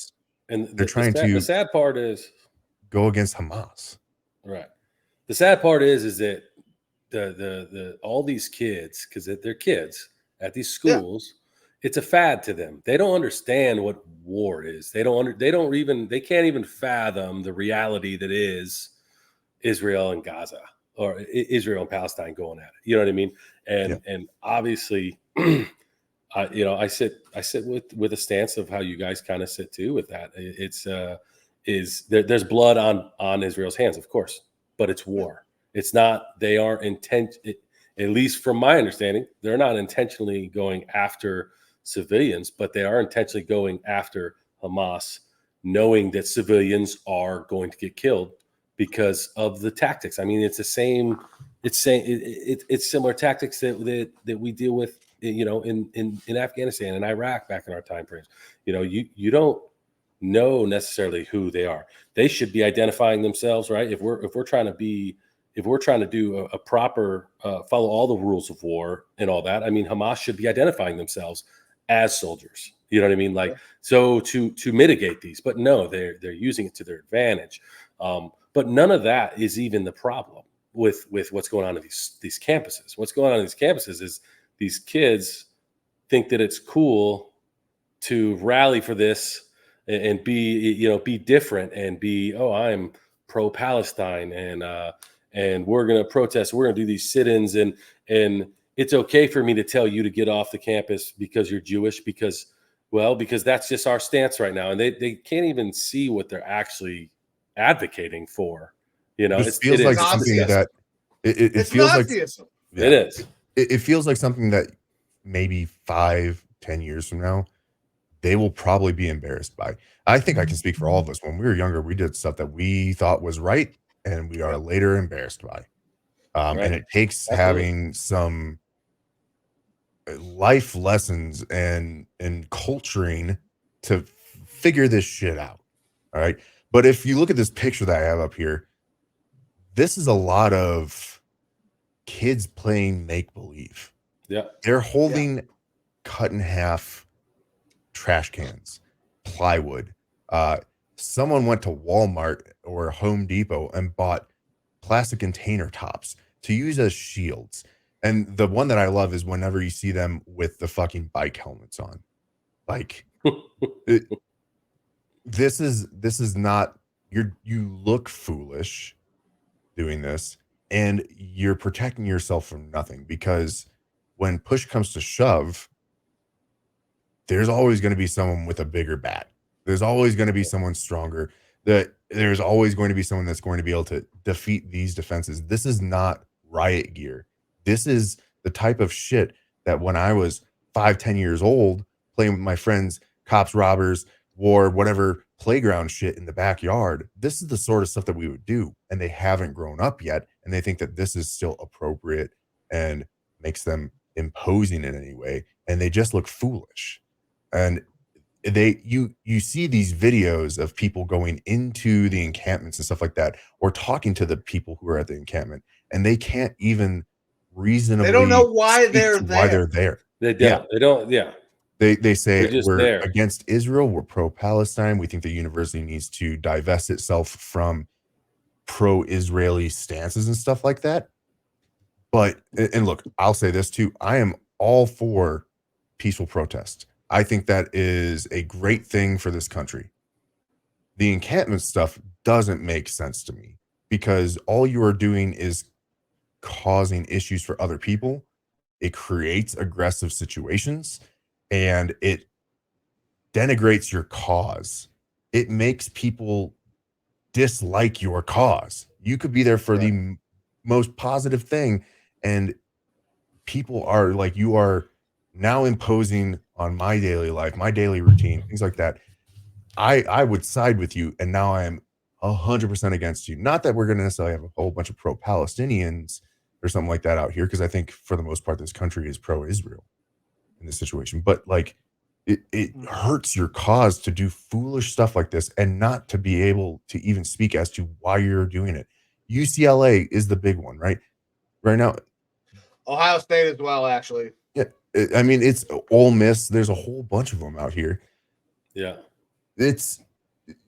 Speaker 4: And
Speaker 3: they're trying to.
Speaker 4: The sad part is
Speaker 3: go against Hamas.
Speaker 4: Right. The sad part is that the all these kids, because they're kids at these schools, it's a fad to them. They don't understand what war is. They can't even fathom the reality that is Israel and Gaza, or Israel and Palestine going at it. You know what I mean? And obviously, I sit with a stance of how you guys kind of sit too with that. There's blood on Israel's hands, of course, but it's war. It's not, they aren't at least from my understanding, they're not intentionally going after civilians, but they are intentionally going after Hamas, knowing that civilians are going to get killed because of the tactics. I mean, it's similar tactics that we deal with, in Afghanistan and Iraq back in our time frames. You don't know necessarily who they are. They should be identifying themselves, right? If we're trying to do a proper follow all the rules of war and all that, I mean, Hamas should be identifying themselves as soldiers. You know what I mean? Like, so to mitigate these, but no, they're using it to their advantage. But none of that is even the problem with what's going on in these campuses. What's going on in these campuses is these kids think that it's cool to rally for this and be different and be, I'm pro-Palestine and we're going to protest. We're going to do these sit-ins and it's okay for me to tell you to get off the campus because you're Jewish because that's just our stance right now. And they can't even see what they're actually advocating for.
Speaker 3: It feels like something that it feels like
Speaker 4: it is.
Speaker 3: It feels like something that maybe 5-10 years from now, they will probably be embarrassed by. I think I can speak for all of us. When we were younger, we did stuff that we thought was right, and we are later embarrassed by. And it takes having some life lessons and culturing to figure this shit out. All right. But if you look at this picture that I have up here, this is a lot of kids playing make-believe.
Speaker 4: Yeah.
Speaker 3: They're holding cut in half trash cans, plywood. Someone went to Walmart or Home Depot and bought plastic container tops to use as shields. And the one that I love is whenever you see them with the fucking bike helmets on. Like this is not, you look foolish doing this, and you're protecting yourself from nothing, because when push comes to shove, there's always going to be someone with a bigger bat. There's always going to be someone stronger. There's always going to be someone that's going to be able to defeat these defenses. This is not riot gear. This is the type of shit that when I was 5-10 years old, playing with my friends, cops, robbers, war, whatever playground shit in the backyard, this is the sort of stuff that we would do. And they haven't grown up yet, and they think that this is still appropriate and makes them imposing in any way, and they just look foolish. And you see these videos of people going into the encampments and stuff like that, or talking to the people who are at the encampment, and they can't even reasonably,
Speaker 2: they don't know why they're
Speaker 3: there.
Speaker 4: They don't.
Speaker 3: They say we're
Speaker 4: there
Speaker 3: against Israel, we're pro-Palestine, we think the university needs to divest itself from pro-Israeli stances and stuff like that. But, and look, I'll say this too, I am all for peaceful protest. I think that is a great thing for this country. The encampment stuff doesn't make sense to me, because all you are doing is causing issues for other people. It creates aggressive situations, and it denigrates your cause. It makes people dislike your cause. You could be there for the most positive thing, and people are like, you are now imposing on my daily life, my daily routine, things like that. I would side with you, and now I am 100% against you. Not that we're going to necessarily have a whole bunch of pro-Palestinians or something like that out here, because I think for the most part this country is pro-Israel in this situation. But like, it hurts your cause to do foolish stuff like this and not to be able to even speak as to why you're doing it. UCLA is the big one, right now.
Speaker 2: Ohio State as well, actually.
Speaker 3: Yeah, I mean, it's Ole Miss. There's a whole bunch of them out here.
Speaker 4: Yeah,
Speaker 3: it's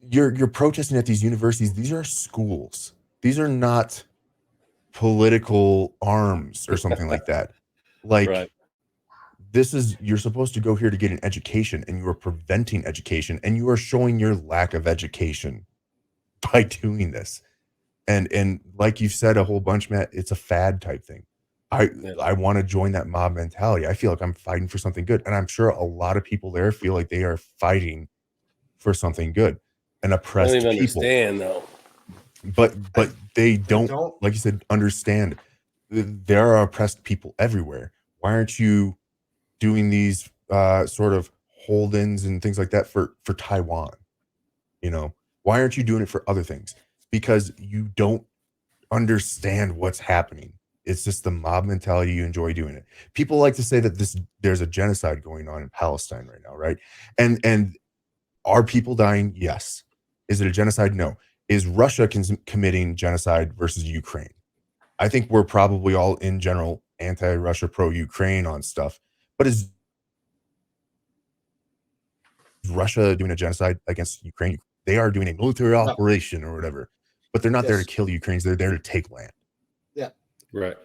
Speaker 3: you're protesting at these universities. These are schools. These are not political arms or something like that. Like, this is, you're supposed to go here to get an education, and you are preventing education, and you are showing your lack of education by doing this. And like you've said a whole bunch, Matt, it's a fad type thing. I want to join that mob mentality. I feel like I'm fighting for something good. And I'm sure a lot of people there feel like they are fighting for something good and oppressed people.
Speaker 4: Understand though.
Speaker 3: But they don't, like you said, understand. There are oppressed people everywhere. Why aren't you doing these sort of hold-ins and things like that for Taiwan? You know, why aren't you doing it for other things? Because you don't understand what's happening. It's just the mob mentality. You enjoy doing it. People like to say that there's a genocide going on in Palestine right now, right? And are people dying? Yes. Is it a genocide? No. Is Russia committing genocide versus Ukraine? I think we're probably all in general anti-Russia, pro-Ukraine on stuff. But is Russia doing a genocide against Ukraine? They are doing a military operation or whatever, but they're not there to kill Ukrainians. They're there to take land.
Speaker 2: Yeah.
Speaker 4: Right.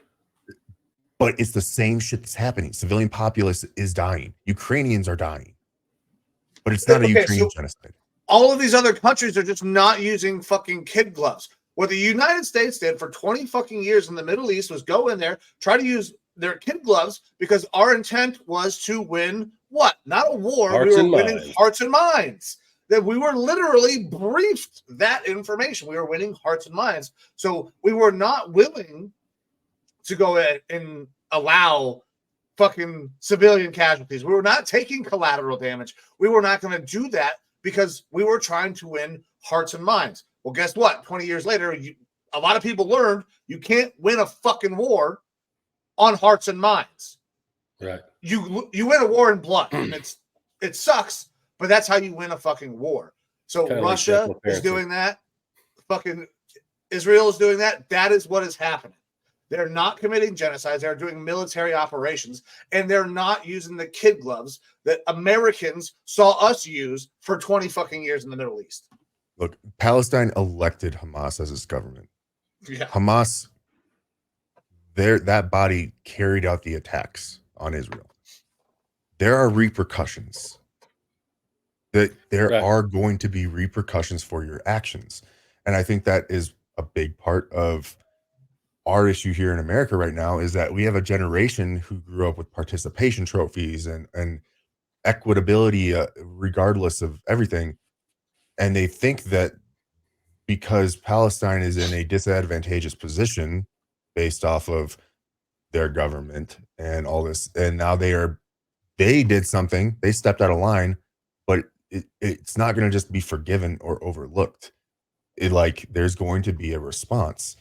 Speaker 3: But it's the same shit that's happening. Civilian populace is dying. Ukrainians are dying. But it's not a Ukrainian genocide.
Speaker 2: All of these other countries are just not using fucking kid gloves. What the United States did for 20 fucking years in the Middle East was go in there, try to use their kid gloves, because our intent was to win what? Not a war. We were winning hearts and minds. That we were literally briefed that information. We were winning hearts and minds. So we were not willing to go in and allow fucking civilian casualties. We were not taking collateral damage. We were not going to do that because we were trying to win hearts and minds. Well, guess what? 20 years later, a lot of people learned you can't win a fucking war on hearts and minds.
Speaker 4: Right.
Speaker 2: You win a war in blood, and it sucks, but that's how you win a fucking war. So kinda Russia is doing that. Fucking Israel is doing that. That is what is happening. They're not committing genocides. They're doing military operations, and they're not using the kid gloves that Americans saw us use for 20 fucking years in the Middle East.
Speaker 3: Look, Palestine elected Hamas as its government.
Speaker 2: Yeah.
Speaker 3: Hamas, that body carried out the attacks on Israel. There are repercussions. There are going to be repercussions for your actions. And I think that is a big part of our issue here in America right now, is that we have a generation who grew up with participation trophies and equitability, regardless of everything. And they think that because Palestine is in a disadvantageous position based off of their government and all this, and now they did something, they stepped out of line, but it's not going to just be forgiven or overlooked. There's going to be a response.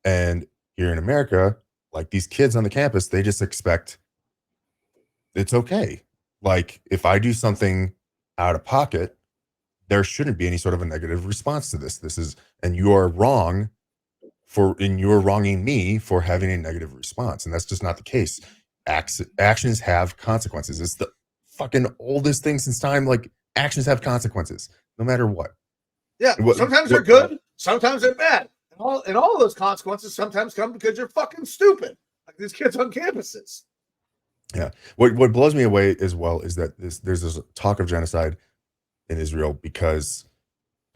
Speaker 3: And here in America, like these kids on the campus, they just expect it's okay. Like if I do something out of pocket, there shouldn't be any sort of a negative response to this. And you are wrong you're wronging me for having a negative response. And that's just not the case. Actions have consequences. It's the fucking oldest thing since time. Like actions have consequences, no matter what.
Speaker 2: Yeah. Sometimes they're good. Sometimes they're bad. And all of those consequences sometimes come because you're fucking stupid. Like these kids on campuses.
Speaker 3: Yeah. What blows me away as well is that there's this talk of genocide in Israel because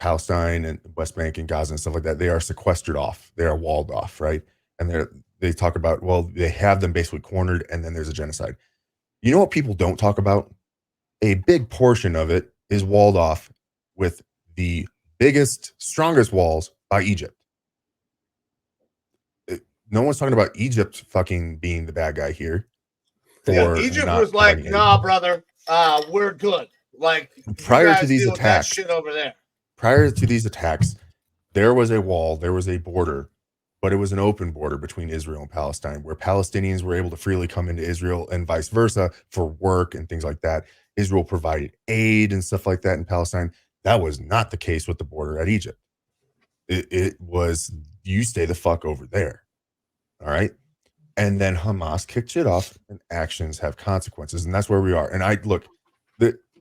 Speaker 3: Palestine and West Bank and Gaza and stuff like that, they are sequestered off. They are walled off, right? And they talk about, well, they have them basically cornered, and then there's a genocide. You know what people don't talk about? A big portion of it is walled off with the biggest, strongest walls by Egypt. No one's talking about Egypt fucking being the bad guy here.
Speaker 2: Egypt was like, nah, brother, we're good. Like
Speaker 3: prior to these attacks,
Speaker 2: shit over there.
Speaker 3: Prior to these attacks, there was a wall, there was a border, but it was an open border between Israel and Palestine, where Palestinians were able to freely come into Israel and vice versa for work and things like that. Israel provided aid and stuff like that in Palestine. That was not the case with the border at Egypt. It was, you stay the fuck over there. All right. And then Hamas kicked shit off, and actions have consequences. And that's where we are. And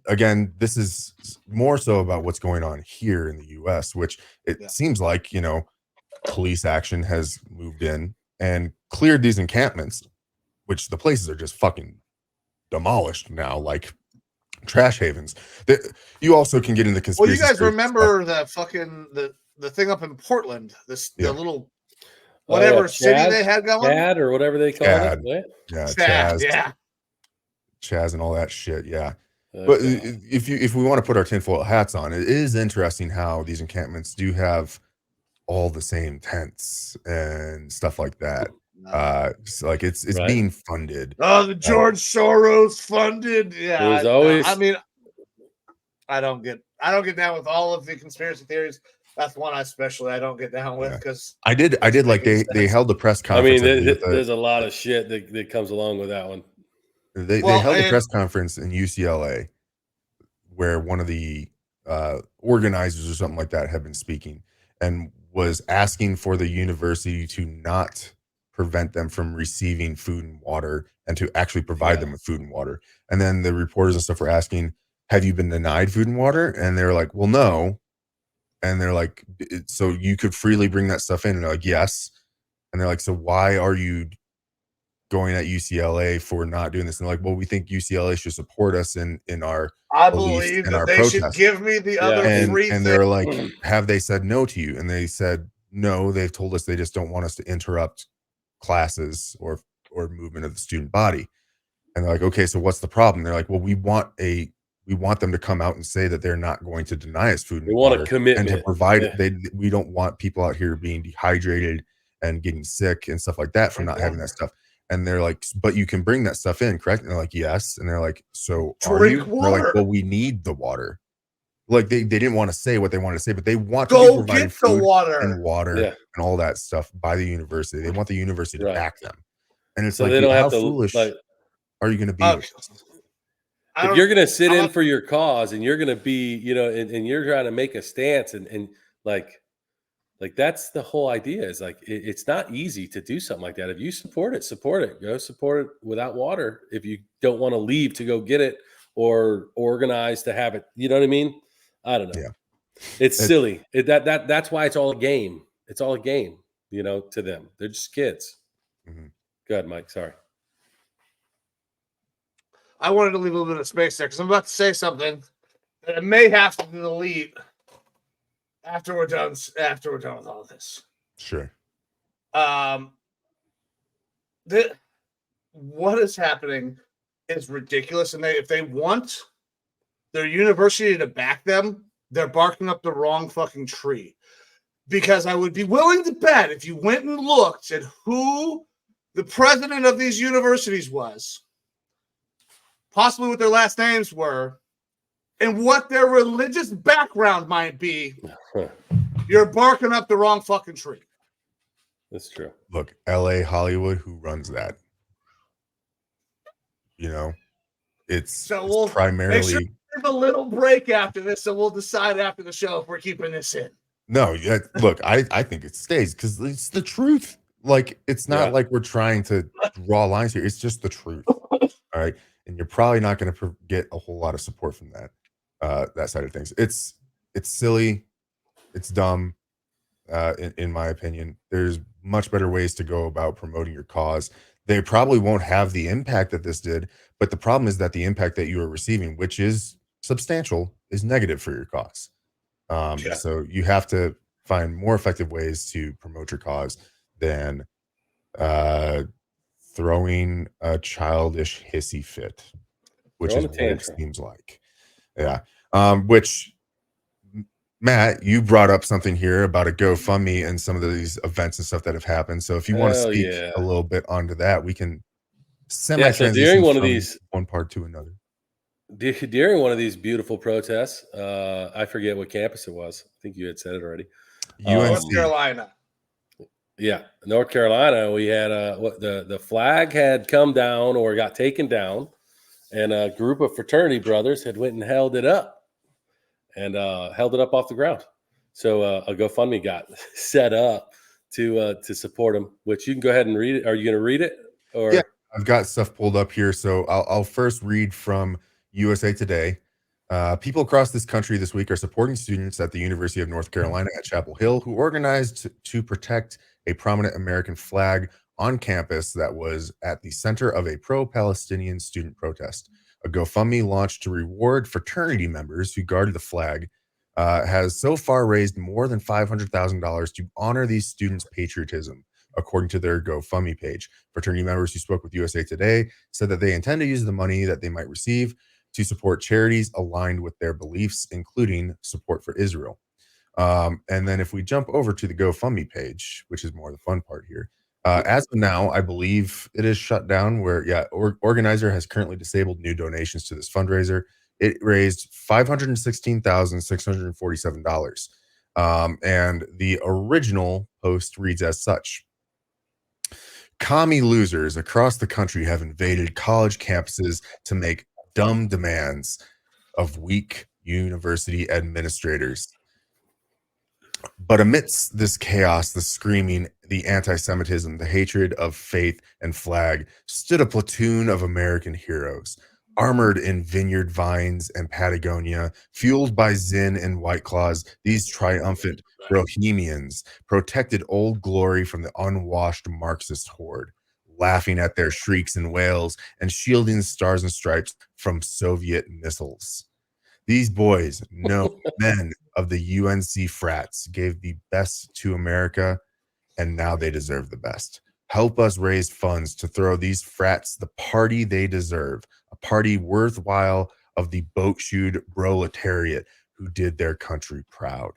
Speaker 3: again, this is more so about what's going on here in the US, which seems like, police action has moved in and cleared these encampments, which the places are just fucking demolished now, like trash havens. You also can get into conspiracy.
Speaker 2: Well, you guys remember the fucking the thing up in Portland, the little whatever city they had going?
Speaker 4: Chad or whatever they call it.
Speaker 3: Yeah,
Speaker 2: Chaz.
Speaker 3: Chaz and all that shit, yeah. But if we want to put our tinfoil hats on, it is interesting how these encampments do have all the same tents and stuff like that. It's being funded.
Speaker 2: Oh, the George Soros funded. Yeah,
Speaker 4: there's always.
Speaker 2: I mean, I don't get down with all of the conspiracy theories. That's one I don't get down with because
Speaker 3: I did like they held the press conference.
Speaker 4: I mean, there's a lot of shit that comes along with that one.
Speaker 3: They held a press conference in UCLA where one of the organizers or something like that had been speaking and was asking for the university to not prevent them from receiving food and water and to actually provide them with food and water. And then the reporters and stuff were asking, have you been denied food and water? And they're like, well, no. And they're like, so you could freely bring that stuff in? And they're like, yes. And they're like, so why are you going at UCLA for not doing this? And they're like, well, we think UCLA should support us in our
Speaker 2: I believe that they should give me the other three things.
Speaker 3: And they're like, have they said no to you? And they said no. They've told us they just don't want us to interrupt classes or movement of the student body. And they're like, okay, so what's the problem? They're like, well, we want them to come out and say that they're not going to deny us food and water.
Speaker 4: We want a commitment
Speaker 3: and to provide it. We don't want people out here being dehydrated and getting sick and stuff like that from not having that stuff. And they're like, but you can bring that stuff in, correct? And they're like, yes. And they're like, so are you? They're like, well, we need the water. Like they didn't want to say what they wanted to say, but they want to
Speaker 2: go get the water
Speaker 3: and all that stuff by the university. They want the university to back them. And it's
Speaker 4: so
Speaker 3: like,
Speaker 4: they don't
Speaker 3: how
Speaker 4: have to,
Speaker 3: foolish are you going to be?
Speaker 4: If you're going to sit in for your cause and you're going to be, and you're trying to make a stance and like that's the whole idea is like, it's not easy to do something like that. If you support it, go support it without water. If you don't want to leave to go get it or organize to have it, you know what I mean? I don't know. Yeah. It's silly. That's why it's all a game. It's all a game, to them. They're just kids.
Speaker 3: Mm-hmm.
Speaker 4: Go ahead, Mike. Sorry.
Speaker 2: I wanted to leave a little bit of space there because I'm about to say something that I may have to delete after we're done with all this.
Speaker 3: Sure.
Speaker 2: What is happening is ridiculous, and if they want their university to back them, they're barking up the wrong fucking tree. Because I would be willing to bet if you went and looked at who the president of these universities was, possibly what their last names were, and what their religious background might be, you're barking up the wrong fucking tree.
Speaker 4: That's true.
Speaker 3: Look, LA Hollywood, who runs that? You know, it's primarily.
Speaker 2: Make sure we have a little break after this, so we'll decide after the show if we're keeping this in.
Speaker 3: No, yeah, look, I think it stays because it's the truth. Like, it's not like we're trying to draw lines here. It's just the truth. All right. And you're probably not going to get a whole lot of support from that side of things. It's silly. It's dumb. In my opinion, there's much better ways to go about promoting your cause. They probably won't have the impact that this did, but the problem is that the impact that you are receiving, which is substantial, is negative for your cause. So you have to find more effective ways to promote your cause than throwing a childish hissy fit, which is what it seems like. Yeah. Which, Matt, you brought up something here about a GoFundMe and some of these events and stuff that have happened. So if you want to speak a little bit onto that, we can
Speaker 4: so during one of these,
Speaker 3: one part to another.
Speaker 4: During one of these beautiful protests, I forget what campus it was. I think you had said it already.
Speaker 2: North Carolina.
Speaker 4: Yeah, North Carolina. We had the flag had come down or got taken down, and a group of fraternity brothers had went and held it up, and held it up off the ground. So a GoFundMe got set up to support them. Which you can go ahead and read it. Are you going to read it? Or
Speaker 3: yeah, I've got stuff pulled up here, so I'll first read from USA Today. People across this country this week are supporting students at the University of North Carolina at Chapel Hill who organized to protect a prominent American flag on campus that was at the center of a pro-Palestinian student protest. A GoFundMe launched to reward fraternity members who guarded the flag has so far raised more than $500,000 to honor these students' patriotism, according to their GoFundMe page. Fraternity members who spoke with USA Today said that they intend to use the money that they might receive to support charities aligned with their beliefs, including support for Israel. And then if we jump over to the GoFundMe page, which is more the fun part here, as of now, I believe it is shut down where, organizer has currently disabled new donations to this fundraiser. It raised $516,647. And the original post reads as such. Commie losers across the country have invaded college campuses to make dumb demands of weak university administrators. But amidst this chaos, the screaming, the anti-Semitism, the hatred of faith and flag, stood a platoon of American heroes, armored in vineyard vines and Patagonia, fueled by Zin and White Claws. These triumphant Bohemians protected Old Glory from the unwashed Marxist horde, laughing at their shrieks and wails and shielding the Stars and Stripes from Soviet missiles. These boys, no men of the UNC frats, gave the best to America, and now they deserve the best. Help us raise funds to throw these frats the party they deserve, a party worthwhile of the boat-shoed proletariat who did their country proud.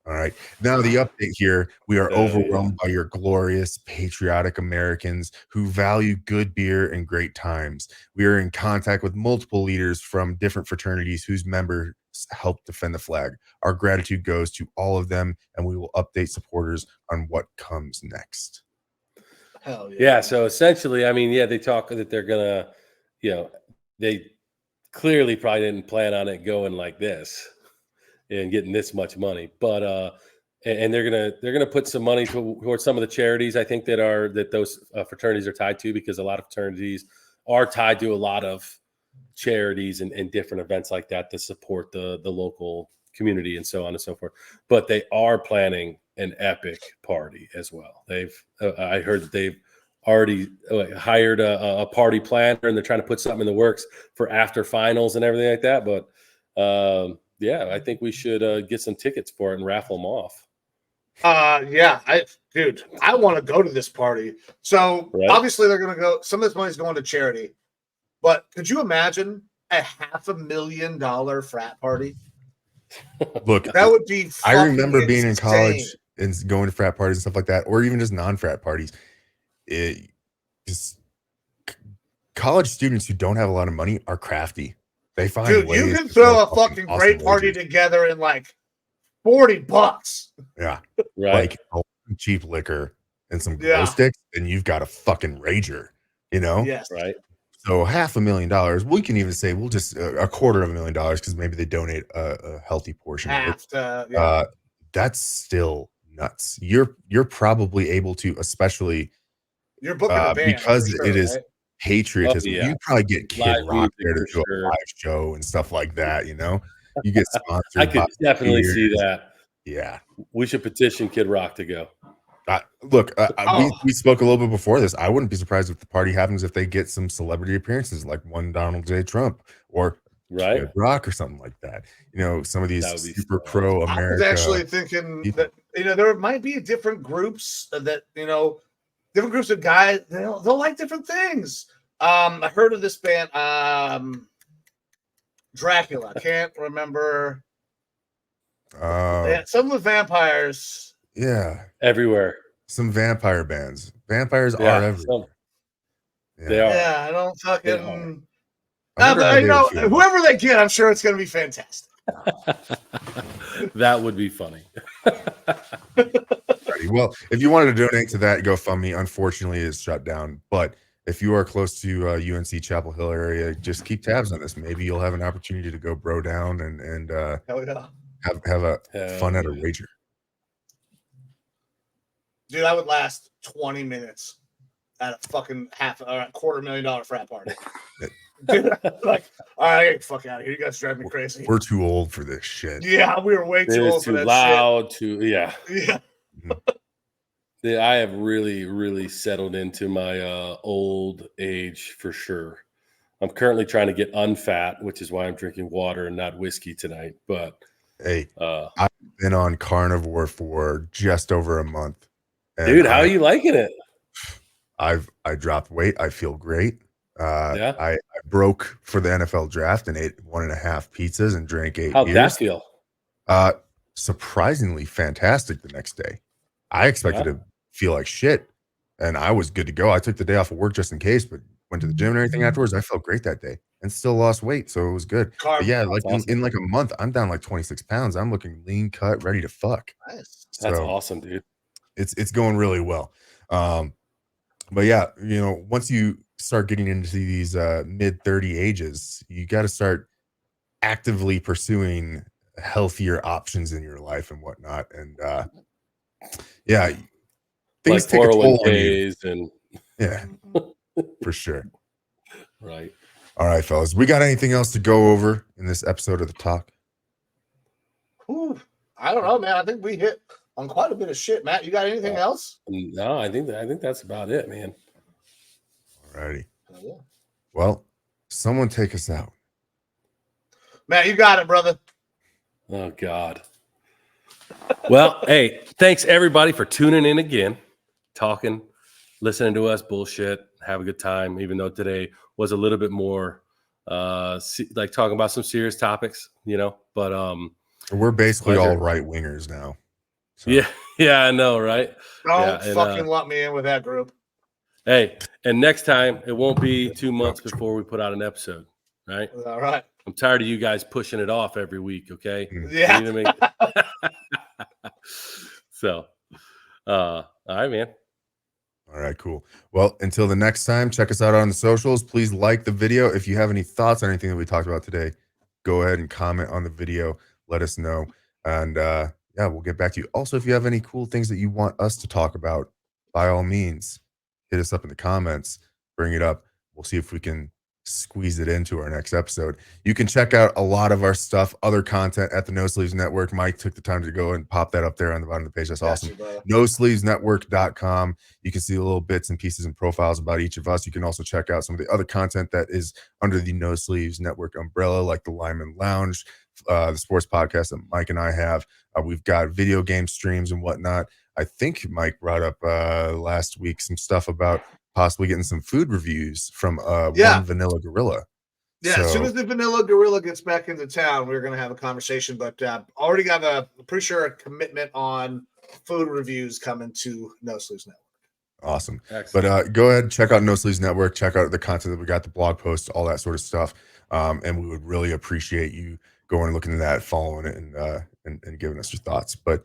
Speaker 3: All right. Now the update here, we are overwhelmed by your glorious, patriotic Americans who value good beer and great times. We are in contact with multiple leaders from different fraternities whose members help defend the flag. Our gratitude goes to all of them, and we will update supporters on what comes next.
Speaker 2: Hell yeah.
Speaker 4: Yeah. So essentially, I mean, they talk that they're going to, they clearly probably didn't plan on it going like this and getting this much money, but and they're gonna put some money towards some of the charities I think that those fraternities are tied to, because a lot of fraternities are tied to a lot of charities and different events like that to support the local community and so on and so forth. But they are planning an epic party as well. I heard that they've already hired a party planner, and they're trying to put something in the works for after finals and everything like that. But yeah, I think we should get some tickets for it and raffle them off.
Speaker 2: Yeah, I want to go to this party. So obviously they're going to go. Some of this money's going to charity, but could you imagine a $500,000 frat party?
Speaker 3: Look,
Speaker 2: that would be.
Speaker 3: I remember being in college and going to frat parties and stuff like that, or even just non-frat parties. Just college students who don't have a lot of money are crafty. They find ways.
Speaker 2: You can throw a fucking great party together in like $40.
Speaker 3: Yeah,
Speaker 4: right.
Speaker 3: Like cheap liquor and some glow sticks, and you've got a fucking rager. You know,
Speaker 2: yes,
Speaker 3: right. So $500,000. We can even say we'll just $250,000 because maybe they donate a healthy portion of it. That's still nuts. You're probably able to, especially
Speaker 2: you're booking a band
Speaker 3: because
Speaker 2: sure,
Speaker 3: it is
Speaker 2: right?
Speaker 3: patriotism. You probably get Kid Rock there to do a live show and stuff like that. You know, you get sponsored.
Speaker 4: I could definitely see that.
Speaker 3: Yeah,
Speaker 4: we should petition Kid Rock to go.
Speaker 3: Look, we spoke a little bit before this. I wouldn't be surprised if the party happens if they get some celebrity appearances, like one Donald J. Trump or Kid Rock or something like that. You know, some of these super pro America.
Speaker 2: I was actually thinking that there might be different groups that different groups of guys. They'll like different things. I heard of this band, Dracula. Can't remember. Some with vampires.
Speaker 3: Yeah,
Speaker 4: everywhere.
Speaker 3: Some vampire bands. Vampires are everywhere.
Speaker 4: They are.
Speaker 2: Yeah, I don't fucking. Whoever they get, I'm sure it's going to be fantastic.
Speaker 4: That would be funny.
Speaker 3: Well, if you wanted to donate to that GoFundMe, unfortunately, it's shut down. But if you are close to UNC Chapel Hill area, just keep tabs on this. Maybe you'll have an opportunity to go bro down and have a fun at a rager.
Speaker 2: Dude, I would last 20 minutes at a fucking $250,000 frat party. Dude, like, all right, get the fuck out of here. You guys drive me crazy.
Speaker 3: We're too old for this shit.
Speaker 2: Yeah, we were way too old for that
Speaker 4: loud,
Speaker 2: shit.
Speaker 4: Yeah. Yeah, I have really, really settled into my old age for sure. I'm currently trying to get unfat, which is why I'm drinking water and not whiskey tonight. But
Speaker 3: hey, I've been on carnivore for just over a month.
Speaker 4: Dude, how are you liking it?
Speaker 3: I dropped weight. I feel great. I broke for the NFL draft and ate 1.5 pizzas and drank 8 beers.
Speaker 4: How'd that feel?
Speaker 3: Surprisingly fantastic the next day. I expected to feel like shit, and I was good to go. I took the day off of work just in case, but went to the gym and everything afterwards. I felt great that day and still lost weight, so it was good. But yeah, like in like a month, I'm down like 26 pounds. I'm looking lean cut, ready to fuck.
Speaker 2: Nice.
Speaker 4: That's awesome, dude.
Speaker 3: It's going really well. But yeah, once you start getting into these mid 30 ages, you got to start actively pursuing healthier options in your life and whatnot. And yeah, things take a toll on you.
Speaker 4: And
Speaker 3: yeah, for sure.
Speaker 4: Right.
Speaker 3: All right, fellas. We got anything else to go over in this episode of the talk?
Speaker 2: Ooh, I don't know, man. I think we hit on quite a bit of shit. Matt, you got anything else?
Speaker 4: No, I think that's about it, man.
Speaker 3: All righty. Well, someone take us out.
Speaker 2: Matt, you got it, brother.
Speaker 4: Oh, God. Well, hey, thanks everybody for tuning in again, talking, listening to us bullshit, have a good time, even though today was a little bit more like talking about some serious topics, but
Speaker 3: we're basically all right wingers now. So.
Speaker 4: Yeah, I know, right?
Speaker 2: Don't fucking let me in with that group.
Speaker 4: Hey, and next time it won't be 2 months before we put out an episode, right?
Speaker 2: All right.
Speaker 4: I'm tired of you guys pushing it off every week, okay?
Speaker 2: Yeah.
Speaker 4: So, all right, man.
Speaker 3: All right, cool. Well, until the next time, check us out on the socials. Please like the video. If you have any thoughts on anything that we talked about today, go ahead and comment on the video. Let us know. And yeah, we'll get back to you. Also, if you have any cool things that you want us to talk about, by all means, hit us up in the comments, bring it up. We'll see if we can squeeze it into our next episode. You can check out a lot of our stuff, other content at the No Sleeves Network. Mike took the time to go and pop that up there on the bottom of the page. That's awesome. NoSleevesNetwork.com. You can see the little bits and pieces and profiles about each of us. You can also check out some of the other content that is under the No Sleeves Network umbrella, like the Lyman Lounge, the sports podcast that Mike and I have. We've got video game streams and whatnot. I think Mike brought up last week some stuff about possibly getting some food reviews from One Vanilla Gorilla.
Speaker 2: Yeah, so, as soon as the Vanilla Gorilla gets back into town, we're going to have a conversation. But already got pretty sure a commitment on food reviews coming to No Sleeves Network.
Speaker 3: Awesome.
Speaker 4: Excellent.
Speaker 3: But go ahead, check out No Sleeves Network, check out the content that we got, the blog posts, all that sort of stuff. And we would really appreciate you going and looking at that, following it, and giving us your thoughts. But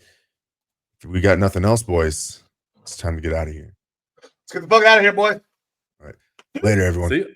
Speaker 3: if we got nothing else, boys, it's time to get out of here.
Speaker 2: Let's get the fuck out of here, boy.
Speaker 3: All right. Later, everyone.
Speaker 4: See you.